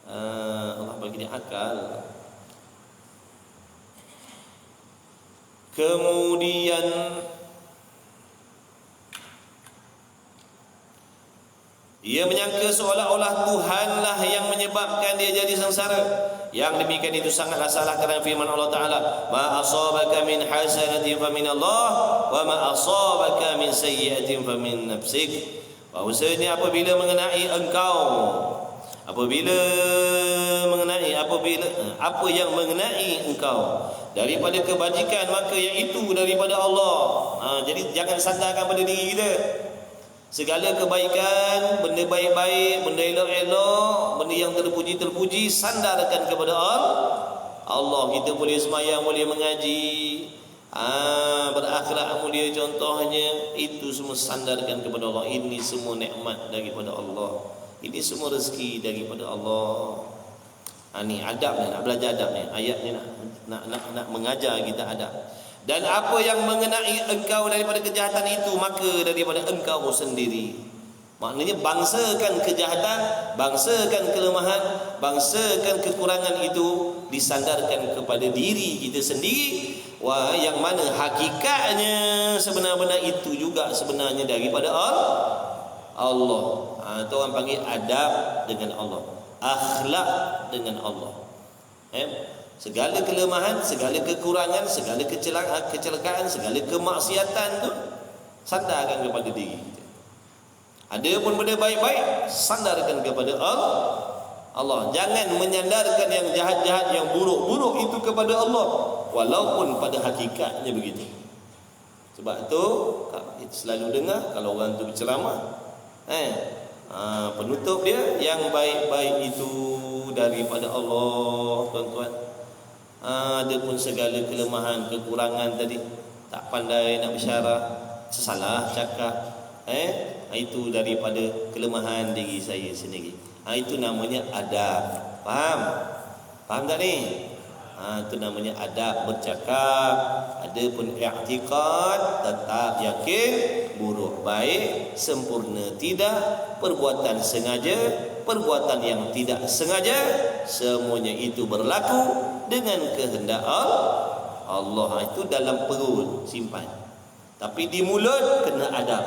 Allah bagi dia akal. Kemudian dia menyangka seolah-olah Tuhanlah yang menyebabkan dia jadi sengsara. Yang demikian itu sangatlah salah kerana firman Allah Ta'ala, ma asabaka min hasanatin fa min Allah wa ma asabaka min sayyi'atin fa min nafsik. Bahawasanya apabila mengenai apa yang mengenai engkau daripada kebajikan, maka yang itu daripada Allah. Jadi jangan sandarkan pada diri kita. Segala kebaikan, benda baik-baik, benda elok-elok, benda yang terpuji-terpuji, sandarkan kepada Allah. Kita boleh semayang, boleh mengaji, berakhlak mulia contohnya, itu semua sandarkan kepada Allah. Ini semua nikmat daripada Allah. Ini semua rezeki daripada Allah. Ni adab ni, nak belajar adab ni. Ayat ni nak mengajar kita adab. Dan apa yang mengenai engkau daripada kejahatan itu, maka daripada engkau sendiri. Maknanya bangsakan kejahatan, bangsakan kelemahan, bangsakan kekurangan itu disandarkan kepada diri kita sendiri. Yang mana hakikatnya sebenar-benar itu juga sebenarnya daripada Allah. Itu orang panggil adab dengan Allah, akhlak dengan Allah. Segala kelemahan, segala kekurangan, segala kecelakaan, segala kemaksiatan tu sandarkan kepada diri kita. Ada pun benda baik-baik, sandarkan kepada Allah. Jangan menyandarkan yang jahat-jahat, yang buruk-buruk itu kepada Allah, walaupun pada hakikatnya begitu. Sebab tu selalu dengar kalau orang tu berceramah, penutup dia yang baik-baik itu itu daripada Allah, tuan-tuan. Ada pun segala kelemahan, kekurangan tadi, tak pandai nak bersyarah, salah cakap, itu daripada kelemahan diri saya sendiri. Itu namanya adab. Faham? Faham tak ni? Itu namanya adab bercakap. Adapun i'tiqad, tetap yakin, buruk baik, sempurna tidak, perbuatan sengaja, perbuatan yang tidak sengaja, semuanya itu berlaku dengan kehendak Allah. Itu dalam perut simpan. Tapi di mulut kena adab.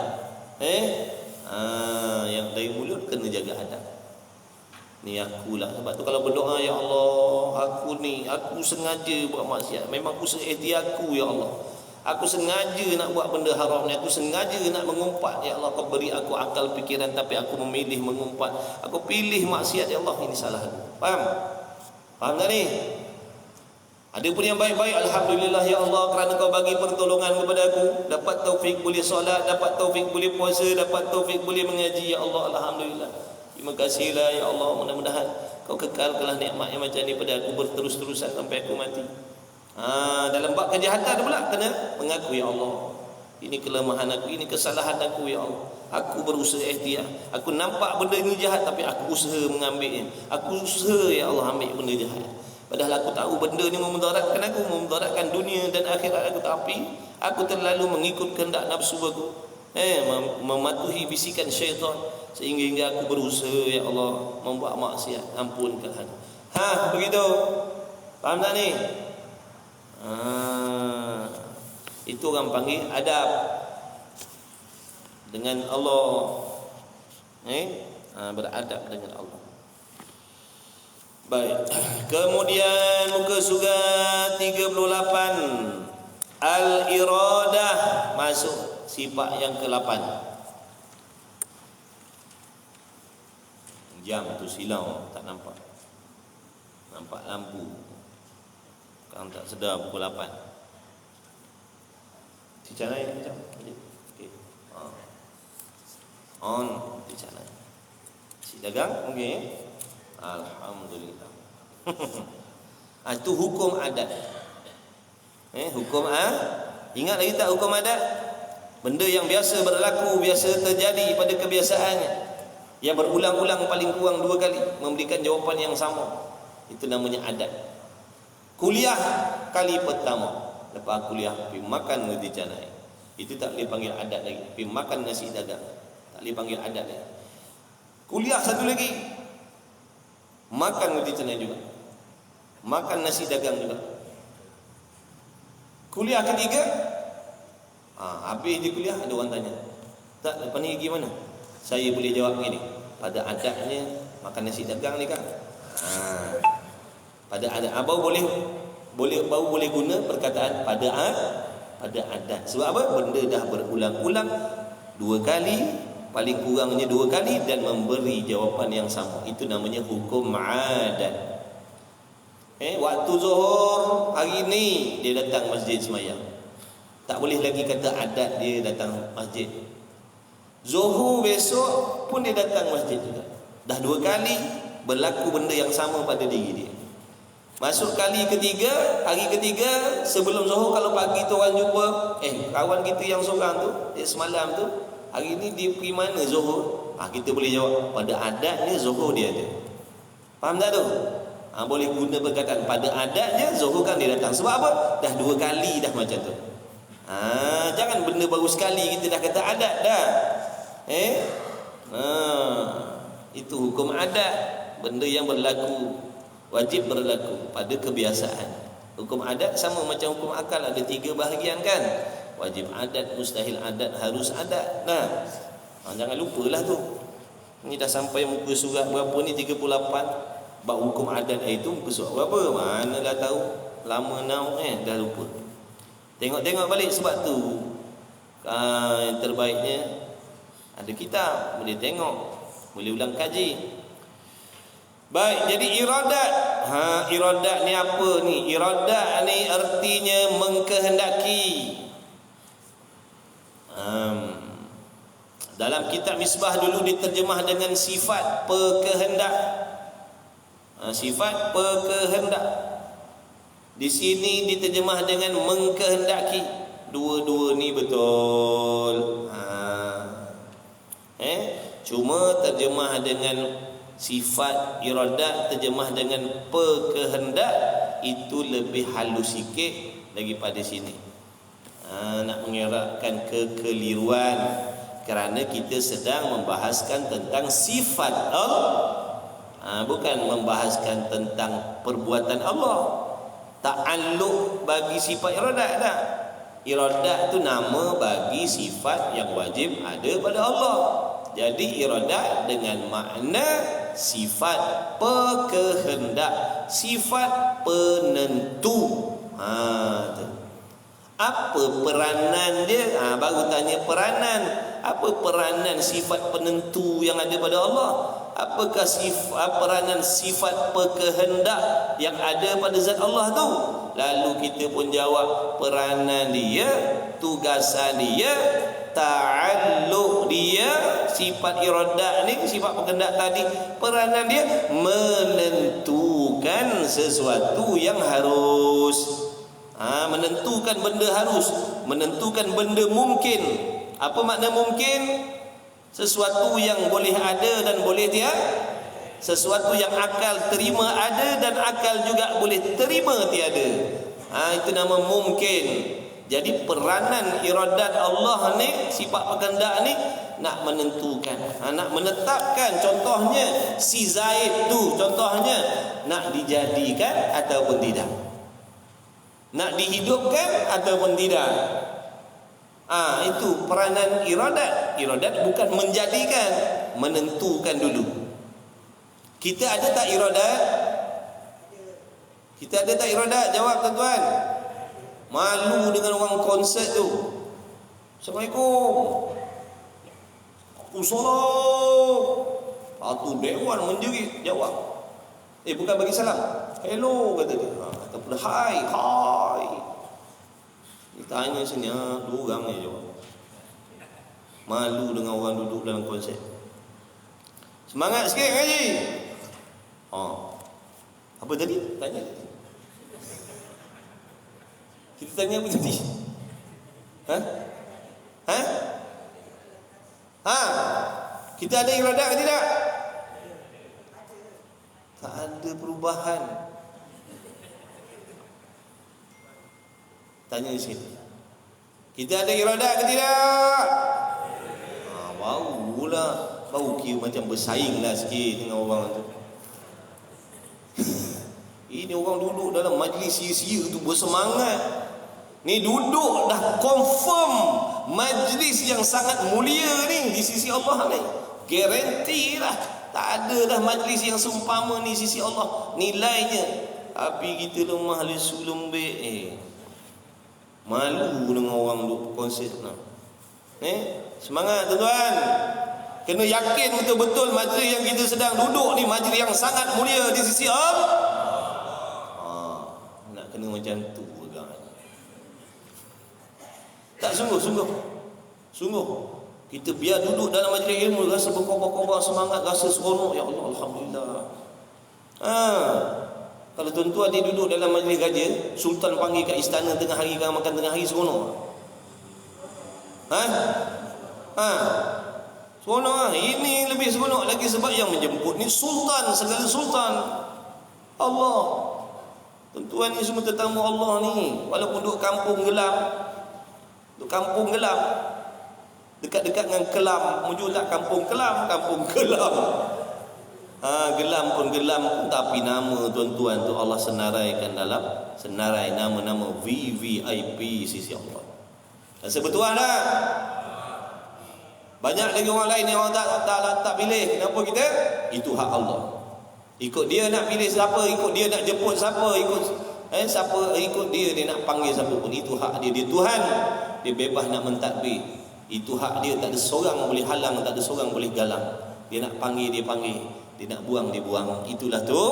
Yang dari mulut kena jaga adab. Ni akulah. Sebab tu kalau berdoa, ya Allah, aku sengaja buat maksiat. Memang usaha ikhtiar aku, ya Allah. Aku sengaja nak buat benda haram ni. Aku sengaja nak mengumpat, ya Allah. Kau beri aku akal fikiran, tapi aku memilih mengumpat. Aku pilih maksiat, ya Allah. Ini salah aku. Faham? Faham tak ni? Ada pun yang baik-baik, alhamdulillah ya Allah, kerana kau bagi pertolongan kepada aku, dapat taufik boleh solat, dapat taufik boleh puasa, dapat taufik boleh mengaji, ya Allah, alhamdulillah. Terima kasihlah ya Allah, mudah-mudahan kau kekalkanlah nikmat yang macam ni pada aku berterus-terusan sampai aku mati. Dalam bab kejahatan pula kena mengaku, ya Allah, ini kelemahan aku, ini kesalahan aku, ya Allah. Aku berusaha ikhtiar. Aku nampak benda ini jahat, tapi aku usaha mengambilnya. Aku usaha, ya Allah, ambil benda jahat. Padahal aku tahu benda ni memudaratkan aku, memudaratkan dunia dan akhirat aku, tapi aku terlalu mengikut kehendak nafsu aku, mematuhi bisikan syaitan, sehingga aku berusaha, ya Allah, membuat maksiat. Ampunkan aku. Begitu. Faham tak ni? Itu orang panggil adab dengan Allah. Beradab dengan Allah. Baik. Kemudian muka surat 38, al-iradah, masuk sifat yang ke-8. Jam tu silau, tak nampak. Nampak lampu. Kan tak sedar pukul 8. Cicak lain macam. Okey. On cicak lain. Si dagang okey. Alhamdulillah. Itu hukum adat. Hukum ingat lagi tak hukum adat? Benda yang biasa berlaku, biasa terjadi pada kebiasaannya, yang berulang-ulang paling kurang 2 kali memberikan jawapan yang sama. Itu namanya adat. Kuliah kali pertama, lepas kuliah pergi makan roti canai, itu tak boleh panggil adat lagi. Pergi makan nasi dagang, tak boleh panggil adat lagi. Kuliah satu lagi, makan roti canai juga, makan nasi dagang juga. Kuliah ketiga, habis di kuliah ada orang tanya, tak, lepas ni pergi mana? Saya boleh jawab begini, pada adatnya makan nasi dagang ni kan. Pada adat, baru boleh guna perkataan pada adat. Sebab apa? Benda dah berulang-ulang 2 kali, paling kurangnya 2 kali, dan memberi jawapan yang sama. Itu namanya hukum adat. Waktu Zuhur hari ni dia datang masjid semayang, tak boleh lagi kata adat dia datang masjid. Zuhur besok pun dia datang masjid juga. Dah 2 kali berlaku benda yang sama pada diri dia. Masuk kali ketiga, hari ketiga sebelum Zuhur, kalau pagi tu orang jumpa, kawan kita yang seorang tu, dia semalam tu, hari ni dia pergi mana Zuhur? Kita boleh jawab, pada adatnya Zuhur dia ada. Faham tak tu? Boleh guna perkataan pada adatnya Zuhur kan dia datang. Sebab apa? Dah 2 kali dah macam tu. Jangan benda baru sekali kita dah kata adat dah. Itu hukum adat. Benda yang berlaku, wajib berlaku pada kebiasaan. Hukum adat sama macam hukum akal, ada 3 bahagian kan. Wajib adat, mustahil adat, harus adat. Jangan lupalah tu. Ni dah sampai muka surat berapa ni, 38. Bab hukum adat itu muka surat berapa? Manalah tahu. Lama dah lupa. Tengok-tengok balik. Sebab tu yang terbaiknya ada kitab, boleh tengok, boleh ulang kaji. Baik, jadi iradat. Iradat ni apa ni? Iradat ni artinya mengkehendaki. Dalam kitab Misbah dulu diterjemah dengan sifat pekehendak. Sifat pekehendak. Di sini diterjemah dengan mengkehendaki. Dua-dua ni betul. Cuma terjemah dengan sifat iradat, terjemah dengan pekehendak, itu lebih halus sikit daripada sini. Nak mengelakkan kekeliruan, kerana kita sedang membahaskan tentang sifat Allah, bukan membahaskan tentang perbuatan Allah. Ta'alluq bagi sifat iradat tak? Iradat tu nama bagi sifat yang wajib ada pada Allah. Jadi iradat dengan makna sifat pekehendak, sifat penentu. Apa peranan dia? Baru tanya peranan. Apa peranan sifat penentu yang ada pada Allah? Apakah peranan sifat pekehendak yang ada pada zat Allah tu? Lalu kita pun jawab, peranan dia, tugasan dia, ta'alluq dia, sifat iradat ni, sifat berkehendak tadi, peranan dia menentukan sesuatu yang harus. Menentukan benda harus, menentukan benda mungkin. Apa makna mungkin? Sesuatu yang boleh ada dan boleh tiada. Sesuatu yang akal terima ada dan akal juga boleh terima tiada. Itu nama mungkin. Jadi peranan iradat Allah ni, sifat berkehendak ni, nak menentukan, nak menetapkan. Contohnya si Zaid tu, contohnya nak dijadikan ataupun tidak, nak dihidupkan ataupun tidak. Itu peranan iradat. Iradat bukan menjadikan, menentukan dulu. Kita ada tak iradat? Kita ada tak iradat? Jawab tuan-tuan. Malu dengan orang konsert tu. Assalamualaikum. Assalamualaikum. Satu dewan menjerit jawab. Bukan bagi salam. Hello kata dia. Ataupun hai. Ditanya sini, dua orang ni jawab. Malu dengan orang duduk dalam konsert. Semangat sikit ngaji. Apa tadi? Tanya. Kita tanya apa tadi? Kita ada iradat ke tidak? Tak ada perubahan. Tanya di sini. Kita ada iradat ke tidak? Baru kira macam bersaing lah sikit dengan orang tu. Ini orang duduk dalam majlis sia-sia tu bersemangat. Ni duduk dah confirm majlis yang sangat mulia ni di sisi Allah ni. Garanti lah. Tak ada dah majlis yang seumpama ni sisi Allah nilainya. Tapi kita lemah lesu lembek. Malu dengan orang duduk konsert nak. Semangat tuan-tuan. Kena yakin betul-betul majlis yang kita sedang duduk ni majlis yang sangat mulia di sisi Allah. Nak kena macam tu juga. Tak sungguh. Kita biar duduk dalam majlis ilmu, rasa berkobar-kobar semangat, rasa seronok. Ya Allah, alhamdulillah. Kalau tuan-tuan dia duduk dalam majlis gajah, sultan panggil kat istana tengah hari, kan makan tengah hari, seronok. Seronok lah. Ini lebih seronok lagi sebab yang menjemput ni sultan, segala sultan Allah. Tuan-tuan ni semua tetamu Allah ni. Walaupun duduk kampung gelap, dekat-dekat dengan Kelam, muncul tak kampung Kelam, kampung Kelam. Gelam pun gelam, tapi nama tuan-tuan tu Allah senaraikan dalam senarai nama-nama VVIP sisi Allah. Rasa betul tak? Banyak lagi orang lain yang orang tak pilih. Kenapa kita? Itu hak Allah. Ikut dia nak pilih siapa, ikut dia nak jemput siapa, siapa ikut dia nak panggil siapa pun, itu hak dia. Dia Tuhan, dia bebas nak mentadbir. Itu hak dia, tak ada seorang boleh halang, tak ada seorang boleh galang. Dia nak panggil, dia panggil. Dia nak buang, dia buang. Itulah tu.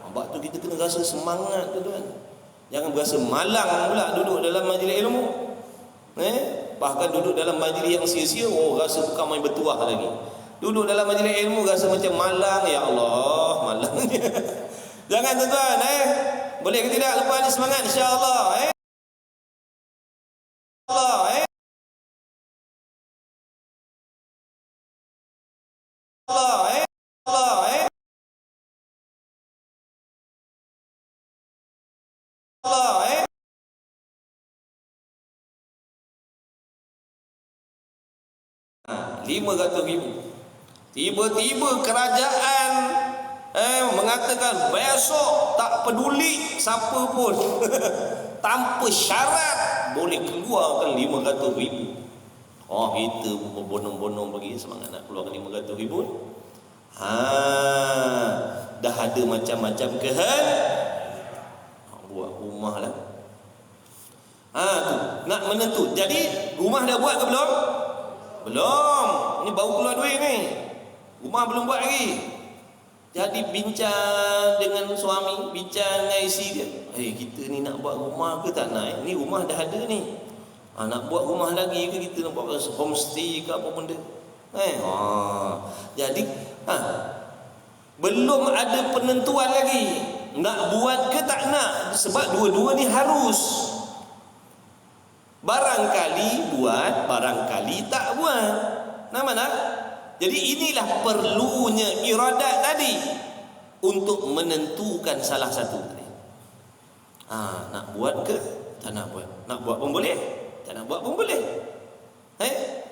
Sebab tu kita kena rasa semangat tu tuan. Jangan berasa malang pula duduk dalam majlis ilmu. Bahkan duduk dalam majlis yang sia-sia, rasa bukan main bertuah lagi. Duduk dalam majlis ilmu rasa macam malang. Ya Allah, malangnya. Jangan tuan-tuan, boleh ke tidak lepas ni semangat insya-Allah, Allah, Allah, Allah, Allah, 500,000. Tiba-tiba kerajaan mengatakan besok tak peduli siapa pun tanpa syarat boleh keluarkan 500,000. Oh, kita berbondong-bondong bagi semangat nak keluarkan 500,000. Dah ada macam-macam buat rumah lah. Tu nak menentu. Jadi rumah dah buat ke belum? Belum. Ni baru keluar duit ni. Rumah belum buat lagi. Jadi bincang dengan suami, bincang dengan isteri dia. Kita ni nak buat rumah ke tak nak? Ni rumah dah ada ni. Nak buat rumah lagi ke kita nak buat homestay ke apa benda? Jadi belum ada penentuan lagi. Nak buat ke tak nak? Sebab dua-dua ni harus. Barangkali buat, barangkali tak buat. Nah mana? Jadi inilah perlunya iradat tadi untuk menentukan salah satu tadi. Nak buat ke tak nak buat? Nak buat pun boleh, tak nak buat pun boleh.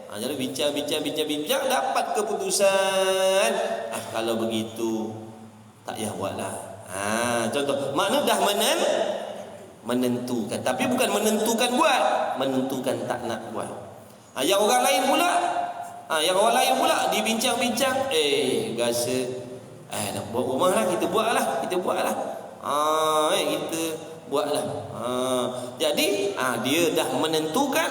Jadi bincang dapat keputusan. Kalau begitu tak payah buatlah. Contoh, makna dah menentukan, tapi bukan menentukan buat, menentukan tak nak buat. Yang orang lain pula dibincang-bincang, rasa nak buat rumah lah, kita buatlah. Kita buatlah. Jadi dia dah menentukan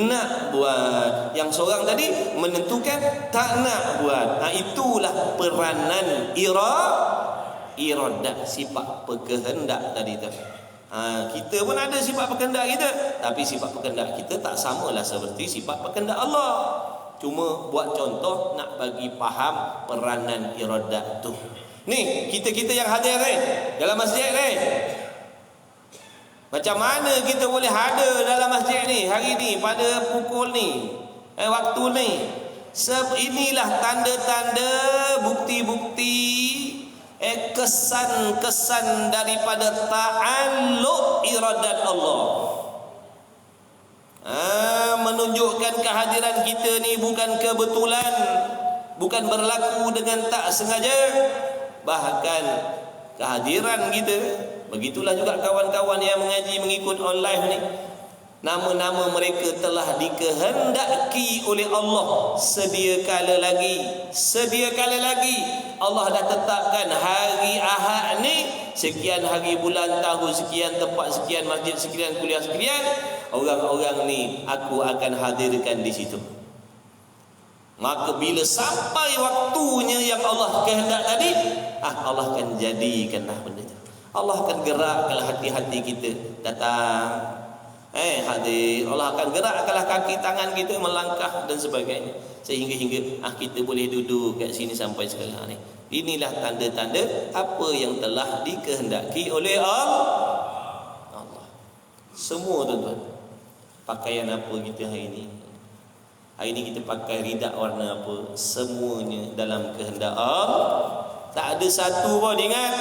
nak buat. Yang seorang tadi menentukan tak nak buat. Itulah peranan iradat, sifat berkehendak tadi tu. Kita pun ada sifat berkehendak kita, tapi sifat berkehendak kita tak samalah seperti sifat berkehendak Allah. Cuma buat contoh nak bagi faham peranan iradat tu. Ni kita yang hadir ni dalam masjid ni, macam mana kita boleh hadir dalam masjid ni hari ni pada pukul ni, waktu ni? Inilah tanda-tanda, bukti-bukti, kesan-kesan daripada ta'alluq iradat Allah. Menunjukkan kehadiran kita ni bukan kebetulan, bukan berlaku dengan tak sengaja. Bahkan kehadiran kita, begitulah juga kawan-kawan yang mengaji mengikut online ni, nama-nama mereka telah dikehendaki oleh Allah sedia kala lagi. Allah dah tetapkan hari Ahad ni sekian hari bulan tahun sekian, tempat sekian, masjid sekian, kuliah sekian, orang-orang ni aku akan hadirkan di situ. Maka bila sampai waktunya yang Allah kehendak tadi, Allah akan jadikanlah benda itu. Allah akan gerakkanlah hati-hati kita datang. Hadir. Allah akan gerakkanlah kaki tangan kita melangkah dan sebagainya, sehingga kita boleh duduk kat sini sampai sekarang ni. Inilah tanda-tanda apa yang telah dikehendaki oleh Allah. Semua tuan-tuan, pakaian apa kita hari ini? Hari ini kita pakai ridak warna apa? Semuanya dalam kehendak Allah. Tak ada satu pun, ingat,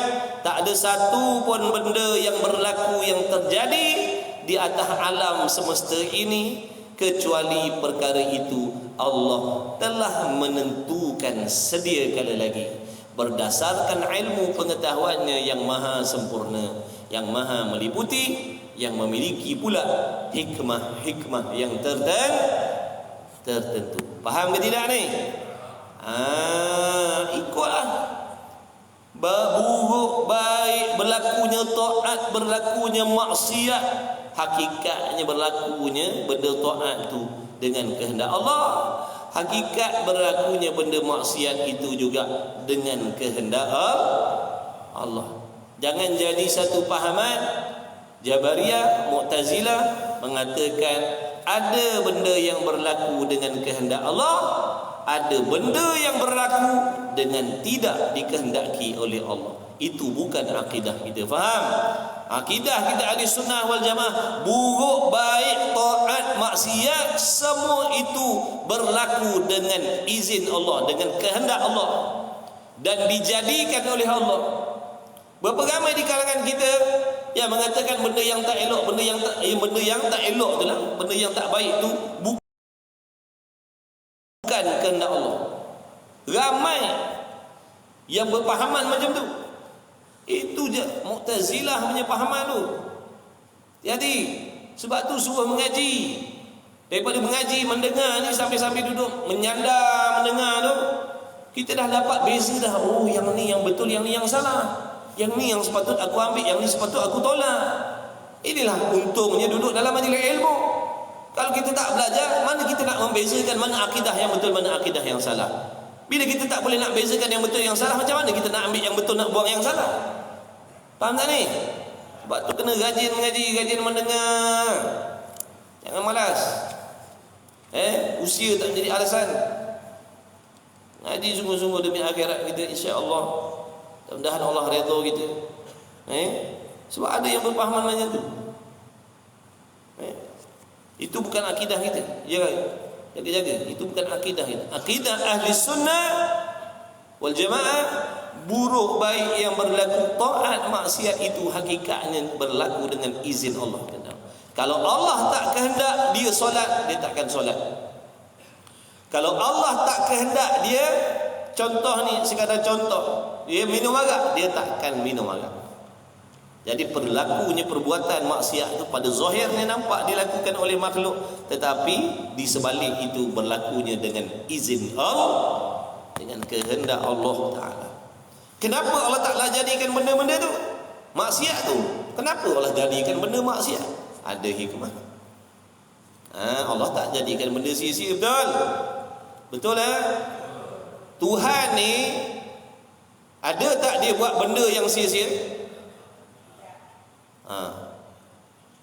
tak ada satu pun benda yang berlaku yang terjadi di atas alam semesta ini kecuali perkara itu Allah telah menentukan sedia kala lagi berdasarkan ilmu pengetahuannya yang maha sempurna, yang maha meliputi, yang memiliki pula hikmah yang tertentu. Faham ke tidak ni? Ikutlah. Buruk baik, berlakunya taat, berlakunya maksiat, hakikatnya berlakunya benda taat itu dengan kehendak Allah. Hakikat berlakunya benda maksiat itu juga dengan kehendak Allah. Jangan jadi satu pahaman Jabariyah, Mu'tazilah mengatakan ada benda yang berlaku dengan kehendak Allah, ada benda yang berlaku dengan tidak dikehendaki oleh Allah. Itu bukan akidah kita. Faham? Akidah kita ahli sunnah wal jamaah, buruk baik taat maksiat semua itu berlaku dengan izin Allah, dengan kehendak Allah, dan dijadikan oleh Allah. Berapa ramai di kalangan kita yang mengatakan benda yang tak elok, benda yang tak elok tu lah, benda yang tak baik tu bukan kehendak Allah. Ramai yang berpahaman macam tu. Itu je Mu'tazilah punya pahaman tu. Jadi sebab tu suruh mengaji. Daripada mengaji, mendengar ni, sampai-sampai duduk menyandar mendengar tu, kita dah dapat beza dah. Oh, yang ni yang betul, yang ni yang salah, yang ni yang sepatut aku ambil, yang ni sepatut aku tolak. Inilah untungnya duduk dalam majlis ilmu. Kalau kita tak belajar, mana kita nak membezakan mana akidah yang betul, mana akidah yang salah? Bila kita tak boleh nak bezakan yang betul yang salah, macam mana kita nak ambil yang betul, nak buang yang salah? Faham tak ni? Sebab tu kena rajin mengaji, rajin mendengar. Jangan malas. Usia tak menjadi alasan. Ngaji sungguh-sungguh demi akhirat kita, insya-Allah. Mudah-mudahan Allah redha kita. Sebab ada yang berpahaman macam tu. Itu bukan akidah kita. Jaga-jaga. Itu bukan akidah kita. Akidah ahli sunnah wal jamaah, buruk baik yang berlaku taat maksiat itu hakikatnya berlaku dengan izin Allah. Kalau Allah tak kehendak dia solat, dia takkan solat. Kalau Allah tak kehendak dia, contoh ni, sekadar contoh, dia minum arak, dia takkan minum arak. Jadi berlakunya perbuatan maksiat itu pada zahirnya nampak dilakukan oleh makhluk, tetapi di sebalik itu berlakunya dengan izin Allah, dengan kehendak Allah Ta'ala. Kenapa Allah Ta'ala jadikan benda-benda tu maksiat tu? Kenapa Allah jadikan benda maksiat? Ada hikmah. Allah tak jadikan benda sia-sia, betul? Betul lah. Tuhan ni ada tak dia buat benda yang sia-sia?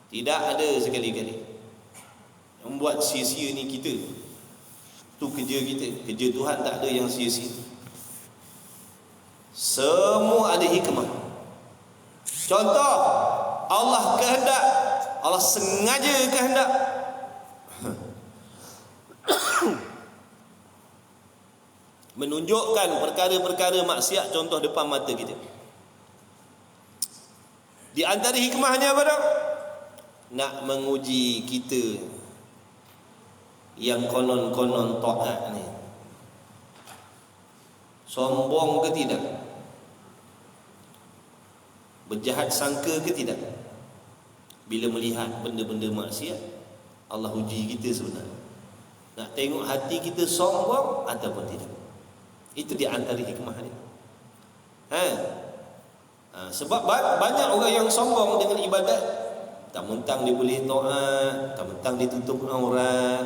Tidak ada sekali-kali. Yang buat sia-sia ni kita. Tu kerja kita. Kerja Tuhan tak ada yang sia-sia. Semua ada hikmah. Contoh, Allah kehendak, Allah sengaja kehendak menunjukkan perkara-perkara maksiat contoh depan mata kita. Di antara hikmahnya apa dah? Nak menguji kita yang konon-konon taat ni, sombong ke tidak, berjahat sangka ke tidak. Bila melihat benda-benda maksiat, Allah uji kita sebenarnya. Nak tengok hati kita sombong ataupun tidak. Itu di antara hikmah ni. Sebab banyak orang yang sombong dengan ibadat. Tak-mentang dia boleh taat, tak-mentang dia tutup aurat,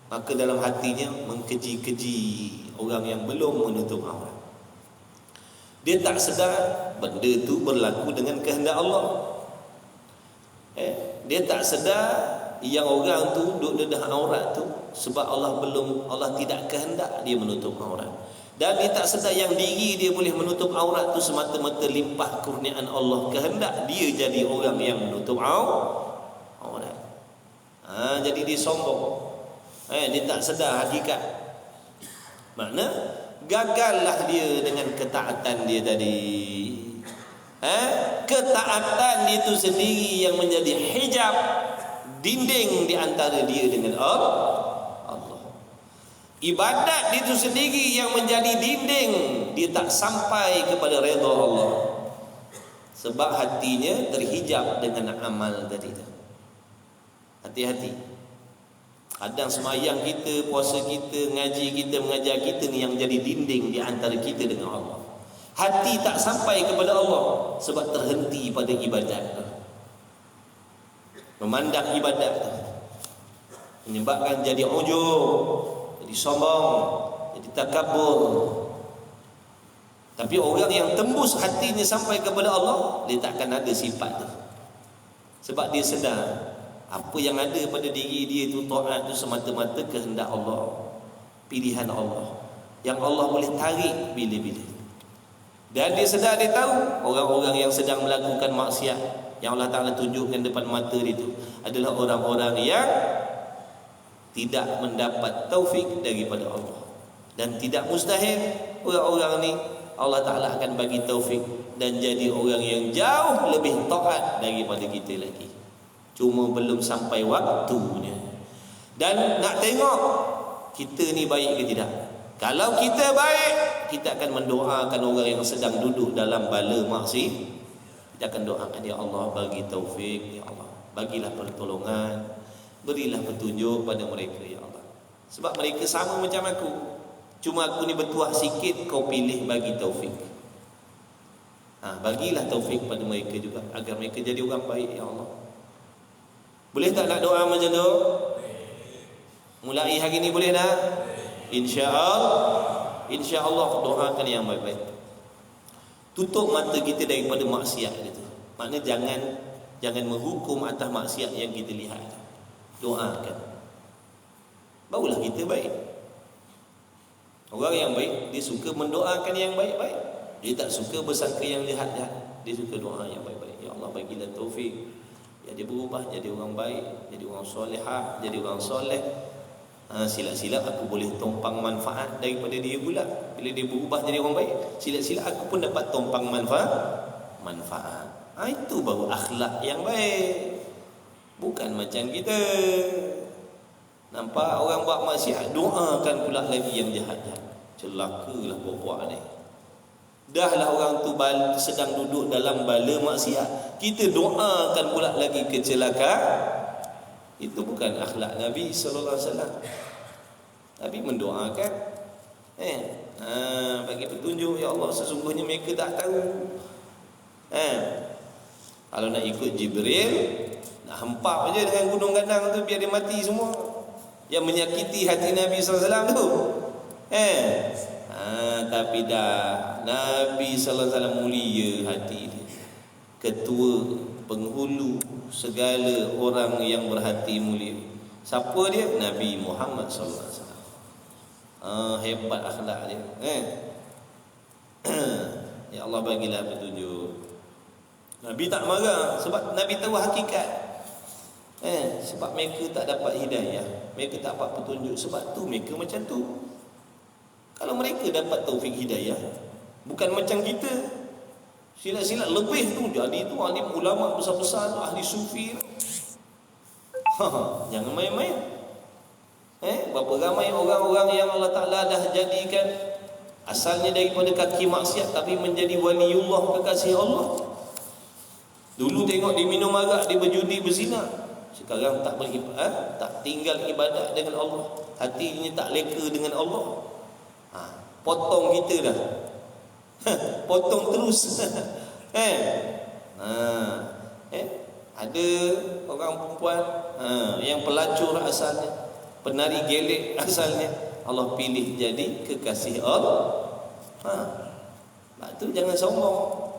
maka dalam hatinya mengkeji-keji orang yang belum menutup aurat. Dia tak sedar benda itu berlaku dengan kehendak Allah. Dia tak sedar yang orang tu duduk dedah aurat tu sebab Allah tidak kehendak dia menutup aurat. Dan dia tak sedar yang diri dia boleh menutup aurat tu semata-mata limpah kurniaan Allah, kehendak dia jadi orang yang menutup aurat. Jadi dia sombong. Dia tak sedar hakikat. Makna gagallah dia dengan ketaatan dia tadi. Ketaatan itu sendiri yang menjadi hijab, dinding di antara dia dengan Allah. Ibadat itu sendiri yang menjadi dinding, dia tak sampai kepada redha Allah. Sebab hatinya terhijab dengan amal tadi tu. Hati-hati. Kadang semayang kita, puasa kita, ngaji kita, mengajar kita ni yang jadi dinding di antara kita dengan Allah. Hati tak sampai kepada Allah sebab terhenti pada ibadat. Memandang ibadat menyebabkan jadi ujub, jadi sombong, jadi takabur. Tapi orang yang tembus hatinya sampai kepada Allah, dia takkan ada sifat tu. Sebab dia sedar apa yang ada pada diri dia itu taat itu semata-mata kehendak Allah, pilihan Allah. yang Allah boleh tarik bila-bila. Dan dia sedar, dia tahu orang-orang yang sedang melakukan maksiat yang Allah Ta'ala tunjukkan depan mata dia itu adalah orang-orang yang tidak mendapat taufik daripada Allah. Dan tidak mustahil orang-orang ni Allah Ta'ala akan bagi taufik dan jadi orang yang jauh lebih taat daripada kita lagi. Cuma belum sampai waktunya. Dan nak tengok kita ni baik ke tidak. Kalau kita baik, kita akan mendoakan orang yang sedang duduk dalam bala maksiat. Kita akan doakan, ya Allah bagi taufik, ya Allah bagilah pertolongan, berilah petunjuk pada mereka, ya Allah. Sebab mereka sama macam aku. Cuma aku ni bertuah sikit, kau pilih bagi taufik. Bagilah taufik pada mereka juga agar mereka jadi orang baik, ya Allah. Boleh tak nak doa macam tu? Mulai hari ni boleh dah? InsyaAllah doakan yang baik-baik. Tutup mata kita daripada maksiat itu. Maknanya jangan menghukum atas maksiat yang kita lihat. Doakan, barulah kita baik. Orang yang baik, dia suka mendoakan yang baik-baik. Dia tak suka bersangka yang jahat-jahat. Dia suka doa yang baik-baik. Ya Allah bagilah taufik, ya dia berubah jadi orang baik, jadi orang solehah, jadi orang soleh. Silap-silap aku boleh tumpang manfaat daripada dia pula. Bila dia berubah jadi orang baik, silap-silap aku pun dapat tumpang manfaat. Itu baru akhlak yang baik. Bukan macam kita nampak orang buat maksiat, doakan pula lagi yang jahat-jahat. Celakalah buat-buat ni. Dahlah orang tu sedang duduk dalam bala maksiat, kita doakan pula lagi kecelakaan. Itu bukan akhlak Nabi sallallahu alaihi wasallam. Nabi mendoakan, bagi petunjuk, ya Allah sesungguhnya mereka tak tahu. Kalau nak ikut Jibril, nak hempap aja dengan gunung gandang tu biar dia mati semua. Yang menyakiti hati Nabi sallallahu alaihi wasallam tu. Tapi dah Nabi sallallahu alaihi wasallam mulia hati dia. Ketua penghulu segala orang yang berhati mulia. Siapa dia? Nabi Muhammad sallallahu alaihi wasallam. Hebat akhlak dia. Ya Allah bagilah petunjuk. Nabi tak marah sebab Nabi tahu hakikat. Sebab mereka tak dapat hidayah, mereka tak dapat petunjuk, sebab tu mereka macam tu. Kalau mereka dapat taufik hidayah, bukan macam kita. Silat-silat lebih tu jadi tu alim ulama besar-besar, ahli sufi. Jangan main-main. Berapa ramai orang-orang yang Allah Ta'ala dah jadikan asalnya daripada kaki maksiat tapi menjadi waliullah, kekasih Allah. Dulu tengok dia minum arak, dia berjudi, berzina. Sekarang tak tinggal ibadat dengan Allah, hatinya tak leka dengan Allah. Potong kita dah. Potong terus. Ada orang perempuan yang pelacur asalnya, penari gelek asalnya, Allah pilih jadi kekasih Allah. Itu jangan sombong.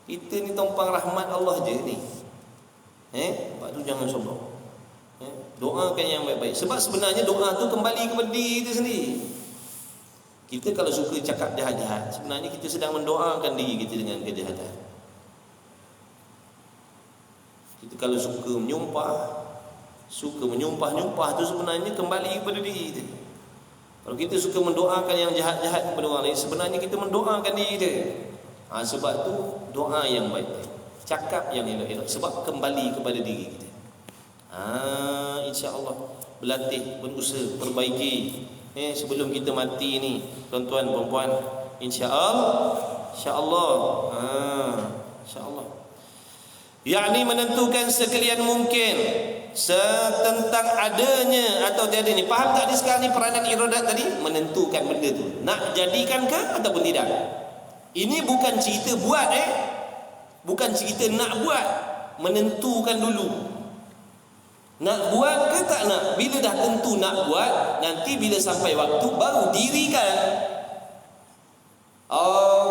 Kita ni tumpang rahmat Allah je ni. Sebab tu jangan sombong. Doakan yang baik-baik. Sebab sebenarnya doa tu kembali kepada diri kita sendiri. Kita kalau suka cakap jahat-jahat, sebenarnya kita sedang mendoakan diri kita dengan kejahatan. Kita kalau suka menyumpah tu sebenarnya kembali kepada diri kita. Kalau kita suka mendoakan yang jahat-jahat kepada orang lain, sebenarnya kita mendoakan diri kita. Sebab tu doa yang baik-baik, cakap yang elok-elok, sebab kembali kepada diri kita. InsyaAllah berlatih, berusaha, perbaiki sebelum kita mati ni, tuan-tuan perempuan. InsyaAllah yakni menentukan sekalian mungkin tentang adanya atau tiada ni. Faham tak ni sekarang ni peranan iradat tadi? Menentukan benda tu, nak jadikan ke ataupun tidak. Ini bukan cerita buat bukan cerita nak buat. Menentukan dulu nak buat ke tak nak. Bila dah tentu nak buat, nanti bila sampai waktu baru dirikan.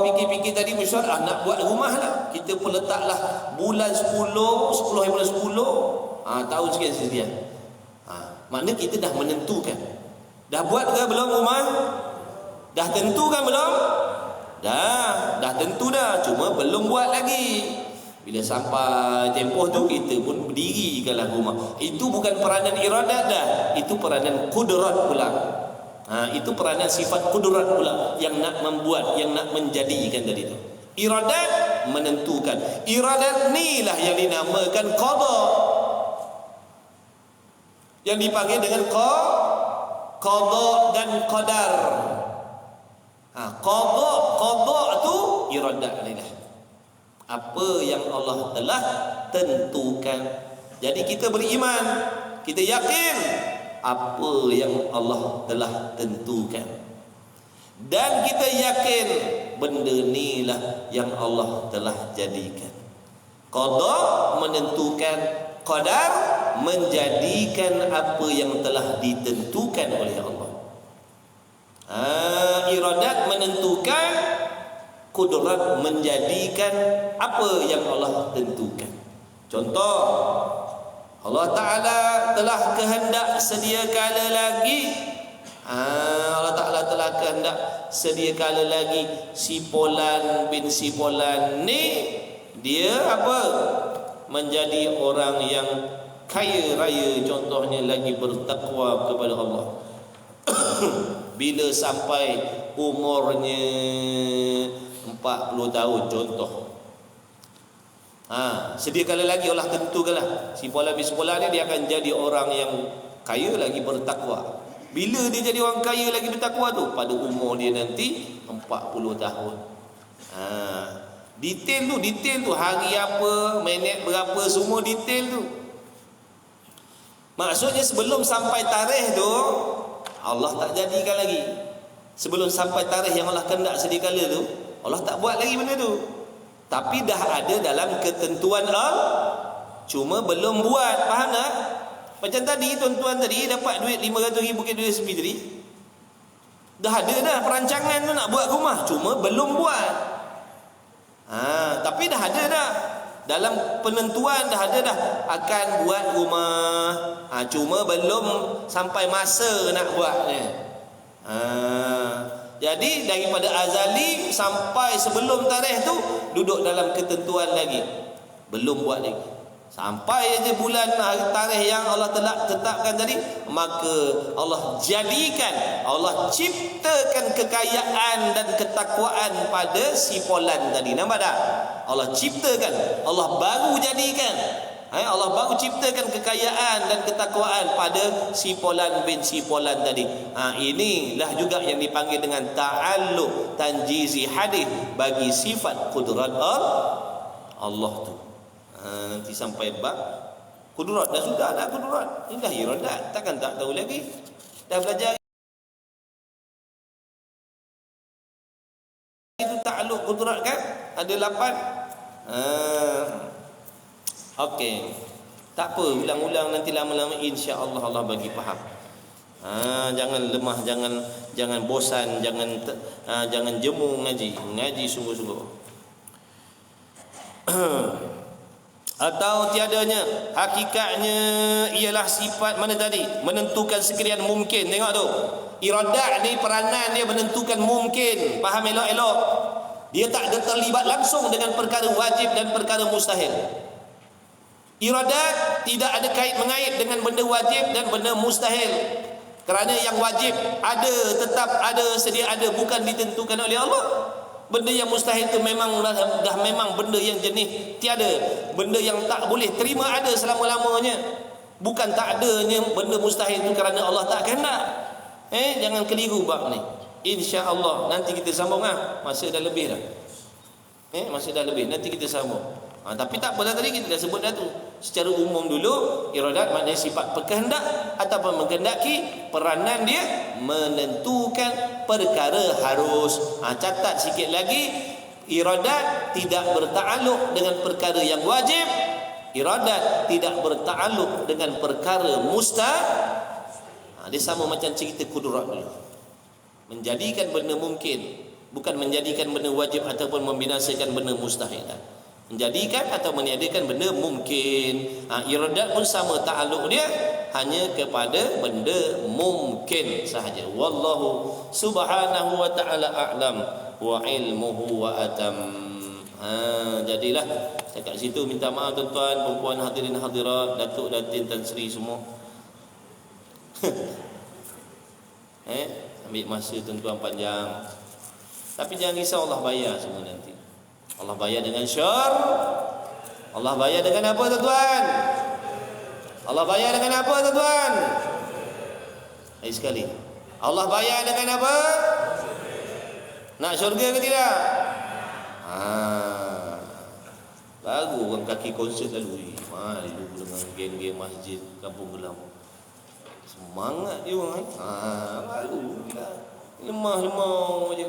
Fikir-fikir tadi mesyuarat nak buat rumah lah, kita pun letaklah bulan 10 hari bulan 10 tahun sekian. Maknanya kita dah menentukan. Dah buat ke belum rumah? Dah tentu kan belum? Dah tentu dah, cuma belum buat lagi. Bila sampai tempoh tu kita pun berdirikanlah rumah. Itu bukan peranan iradat dah, itu peranan kudrat pula. Itu peranan sifat kudrat pula yang nak membuat, yang nak menjadikan tadi tu. Iradat menentukan. Iradat ni lah yang dinamakan qada, yang dipanggil dengan qada dan qadar. Qada tu iradat ni lah, apa yang Allah telah tentukan. Jadi kita beriman, kita yakin apa yang Allah telah tentukan, dan kita yakin benda inilah yang Allah telah jadikan. Qada menentukan, qadar menjadikan apa yang telah ditentukan oleh Allah. Iradat menentukan, kudrat menjadikan apa yang Allah tentukan. Contoh, Allah Ta'ala telah kehendak sedia kala lagi, Allah Ta'ala telah kehendak sedia kala lagi si Fulan bin si Fulan ni dia apa? Menjadi orang yang kaya raya, contohnya lagi bertakwa kepada Allah. Bila sampai umurnya 40 tahun contoh, sedia kala lagi Allah tentukanlah si Fulan bin si Fulan ni dia akan jadi orang yang kaya lagi bertakwa. Bila dia jadi orang kaya lagi bertakwa tu? Pada umur dia nanti 40 tahun. Detail tu hari apa, minit berapa, semua detail tu. Maksudnya sebelum sampai tarikh tu Allah tak jadikan lagi. Sebelum sampai tarikh yang Allah kehendak sedia kala tu, Allah tak buat lagi benda tu. Tapi dah ada dalam ketentuan Allah, cuma belum buat. Faham tak? Macam tadi tuan-tuan tadi dapat duit 500,000 ke duit sepi tadi, dah ada dah perancangan tu nak buat rumah, cuma belum buat. Tapi dah ada dah dalam penentuan, dah ada dah akan buat rumah, cuma belum sampai masa nak buatnya. Jadi daripada azali sampai sebelum tarikh tu duduk dalam ketentuan lagi, belum buat lagi. Sampai aja bulan tarikh yang Allah telah tetapkan tadi, maka Allah jadikan, Allah ciptakan kekayaan dan ketakwaan pada si Fulan tadi. Nampak tak? Allah ciptakan, Allah baru jadikan, Allah baru ciptakan kekayaan dan ketakwaan pada si Fulan bin si Fulan tadi. Inilah juga yang dipanggil dengan ta'alluq tanjizi hadis bagi sifat kudrat Allah tu. Nanti sampai bab kudrat, dah sudah dah kudrat, ini dah iradat, takkan tak tahu lagi. Dah belajar itu ta'alluq kudrat kan, ada 8. Okey, tak apa, ulang-ulang nanti lama-lama insya-Allah Allah bagi faham. Jangan lemah, jangan bosan, jangan jemu ngaji sungguh-sungguh. Atau tiadanya, hakikatnya ialah sifat mana tadi? Menentukan sekalian mungkin. Tengok tu, iradat ni peranan dia menentukan mungkin. Faham elok-elok? Dia tak ada terlibat langsung dengan perkara wajib dan perkara mustahil. Iradat tidak ada kait mengait dengan benda wajib dan benda mustahil. Kerana yang wajib ada, tetap ada, sedia ada, bukan ditentukan oleh Allah. Benda yang mustahil itu memang dah memang benda yang jenis tiada. Benda yang tak boleh terima ada selama-lamanya. Bukan tak adanya benda mustahil itu kerana Allah tak kehendak. Jangan keliru bab ni. Insya-Allah nanti kita sambung masa dah lebih dah. Masa dah lebih, nanti kita sambung. Tapi tak apa dah, tadi kita dah sebut dah tu. Secara umum dulu, iradat maknanya sifat berkehendak ataupun menghendaki, peranan dia menentukan perkara harus. Catat sikit lagi, iradat tidak bertakluk dengan perkara yang wajib, iradat tidak bertakluk dengan perkara mustahil. Dia sama macam cerita kudrat dulu. Menjadikan benda mungkin, bukan menjadikan benda wajib ataupun membinasakan benda mustahil. Menjadikan atau meniadakan benda mungkin. Iradat pun sama, ta'alluq dia hanya kepada benda mungkin sahaja. Wallahu subhanahu wa ta'ala a'lam wa ilmuhu wa atam. Jadilah kat situ minta maaf tuan-tuan, puan-puan, hadirin hadirat, datuk, datin, tan sri semua. Ambil masa tuan-tuan panjang. Tapi jangan risau, Allah bayar semua nanti. Allah bayar dengan syar. Allah bayar dengan apa tuan-tuan? Allah bayar dengan apa tuan-tuan? Lagi sekali. Allah bayar dengan apa? Nak syurga ke tidak? Baru orang kaki konsert lalu. Malu dengan geng-geng masjid Kampung Gelam. Semangat dia orang. Malu lah. Lemah-lemah je.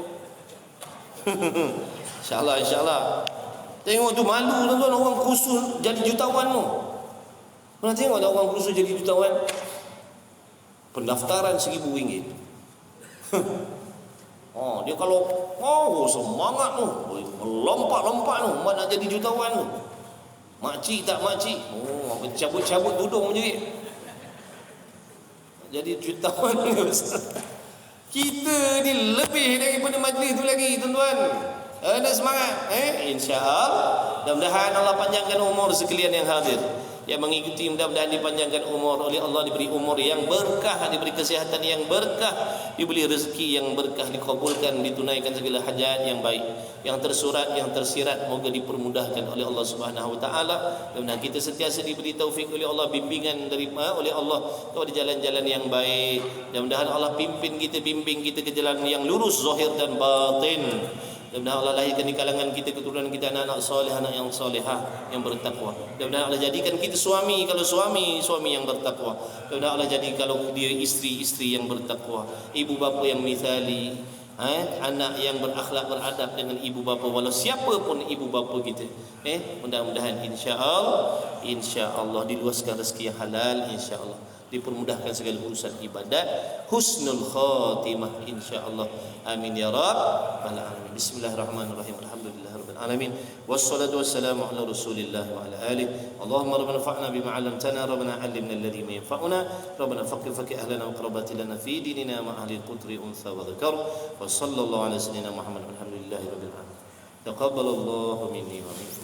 InsyaAllah. Tengok tu malu tuan-tuan, orang kursus jadi jutawan tu. Pernah tengok tak orang kursus jadi jutawan? Pendaftaran RM1,000. Dia kalau semangat tu, melompat-lompat tu, mak nak jadi jutawan tu. Makcik tak makcik, cabut-cabut tudung je. Jadi jutawan tu. Kita ni lebih daripada majlis tu lagi tuan-tuan. Ada semangat, insya-Allah. Mudah-mudahan Allah panjangkan umur sekalian yang hadir, yang mengikuti. Mudah-mudahan dipanjangkan umur oleh Allah, diberi umur yang berkah, diberi kesihatan yang berkah, diberi rezeki yang berkah, dikabulkan, ditunaikan segala hajat yang baik, yang tersurat, yang tersirat, moga dipermudahkan oleh Allah Subhanahu wa taala. Mudah-mudahan kita sentiasa diberi taufik oleh Allah, bimbingan oleh Allah kepada jalan-jalan yang baik. Mudah-mudahan Allah bimbing kita ke jalan yang lurus zahir dan batin. Mudah-mudahan Allah lahirkan di kalangan kita keturunan kita anak-anak soleh, anak yang solehah, yang bertakwa. Mudah-mudahan Allah jadikan kita suami, kalau suami yang bertakwa. Mudah-mudahan Allah jadi kalau dia isteri yang bertakwa, ibu bapa yang misali, anak yang berakhlak beradab dengan ibu bapa, walau siapa pun ibu bapa kita. Mudah-mudahan insya-Allah diluaskan rezeki yang halal, insya-Allah dipermudahkan segala urusan ibadat, husnul khatimah insya-Allah. Amin ya rabbal alamin. Bismillahirrahmanirrahim. Alhamdulillahirabbil alamin. Wassalatu wassalamu ala Rasulillah wa ala alihi. Allahumma rabbana fa'na bima 'allamtana, rabbana 'allimna alladhi yanfa'una, rabbana faqih ahlana wa qarabatina fi dinina ma ahli al-qutri unsa wa dhakar. Wa sallallahu ala sayyidina Muhammad walhamdulillahirabbil alamin. Taqabbalallahu minni wa minkum.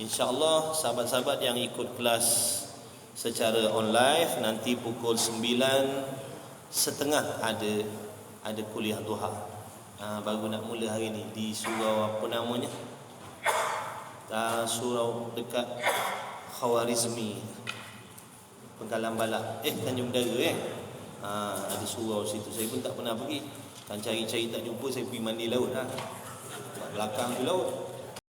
InsyaAllah sahabat-sahabat yang ikut kelas secara online, nanti pukul 9.30 ada kuliah duha. Baru nak mula hari ni di surau apa namanya? Surau dekat Khawarizmi, Pengkalan Balak, Tanjung Dara ada surau situ. Saya pun tak pernah pergi. Kan cari-cari tak jumpa, saya pergi mandi laut belakang tu laut.